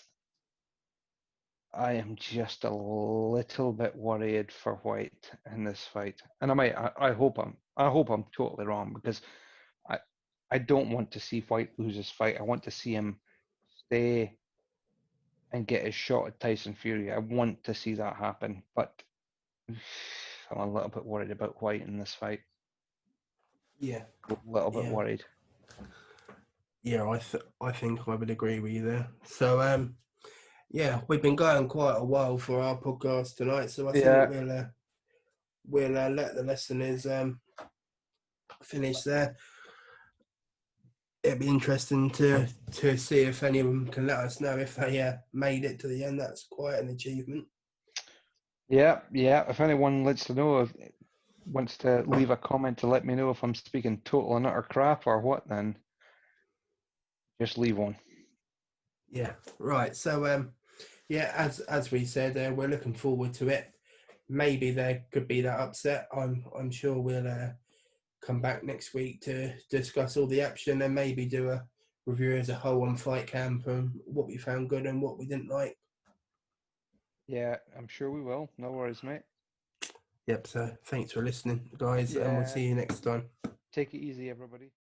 I am just a little bit worried for Whyte in this fight, and I hope I'm totally wrong because I I don't want to see Whyte lose his fight. I want to see him stay and get his shot at Tyson Fury. I want to see that happen, but I'm a little bit worried about Whyte in this fight. Yeah, A little bit yeah, worried. yeah. I think I would agree with you there. So Yeah, we've been going quite a while for our podcast tonight, so I think Yeah, we'll let the listeners finish there. It'd be interesting to see if any of them can let us know if they made it to the end. That's quite an achievement. yeah, yeah. If anyone wants to leave a comment to let me know if I'm speaking total and utter crap or what, then just leave one. Yeah, right. So yeah, as we said, we're looking forward to it. Maybe there could be that upset. I'm sure we'll come back next week to discuss all the action and maybe do a review as a whole on Fight Camp and what we found good and what we didn't like. Yeah, I'm sure we will. No worries, mate. Yep. So thanks for listening, guys, and we'll Yeah, see you next time. take it easy, everybody.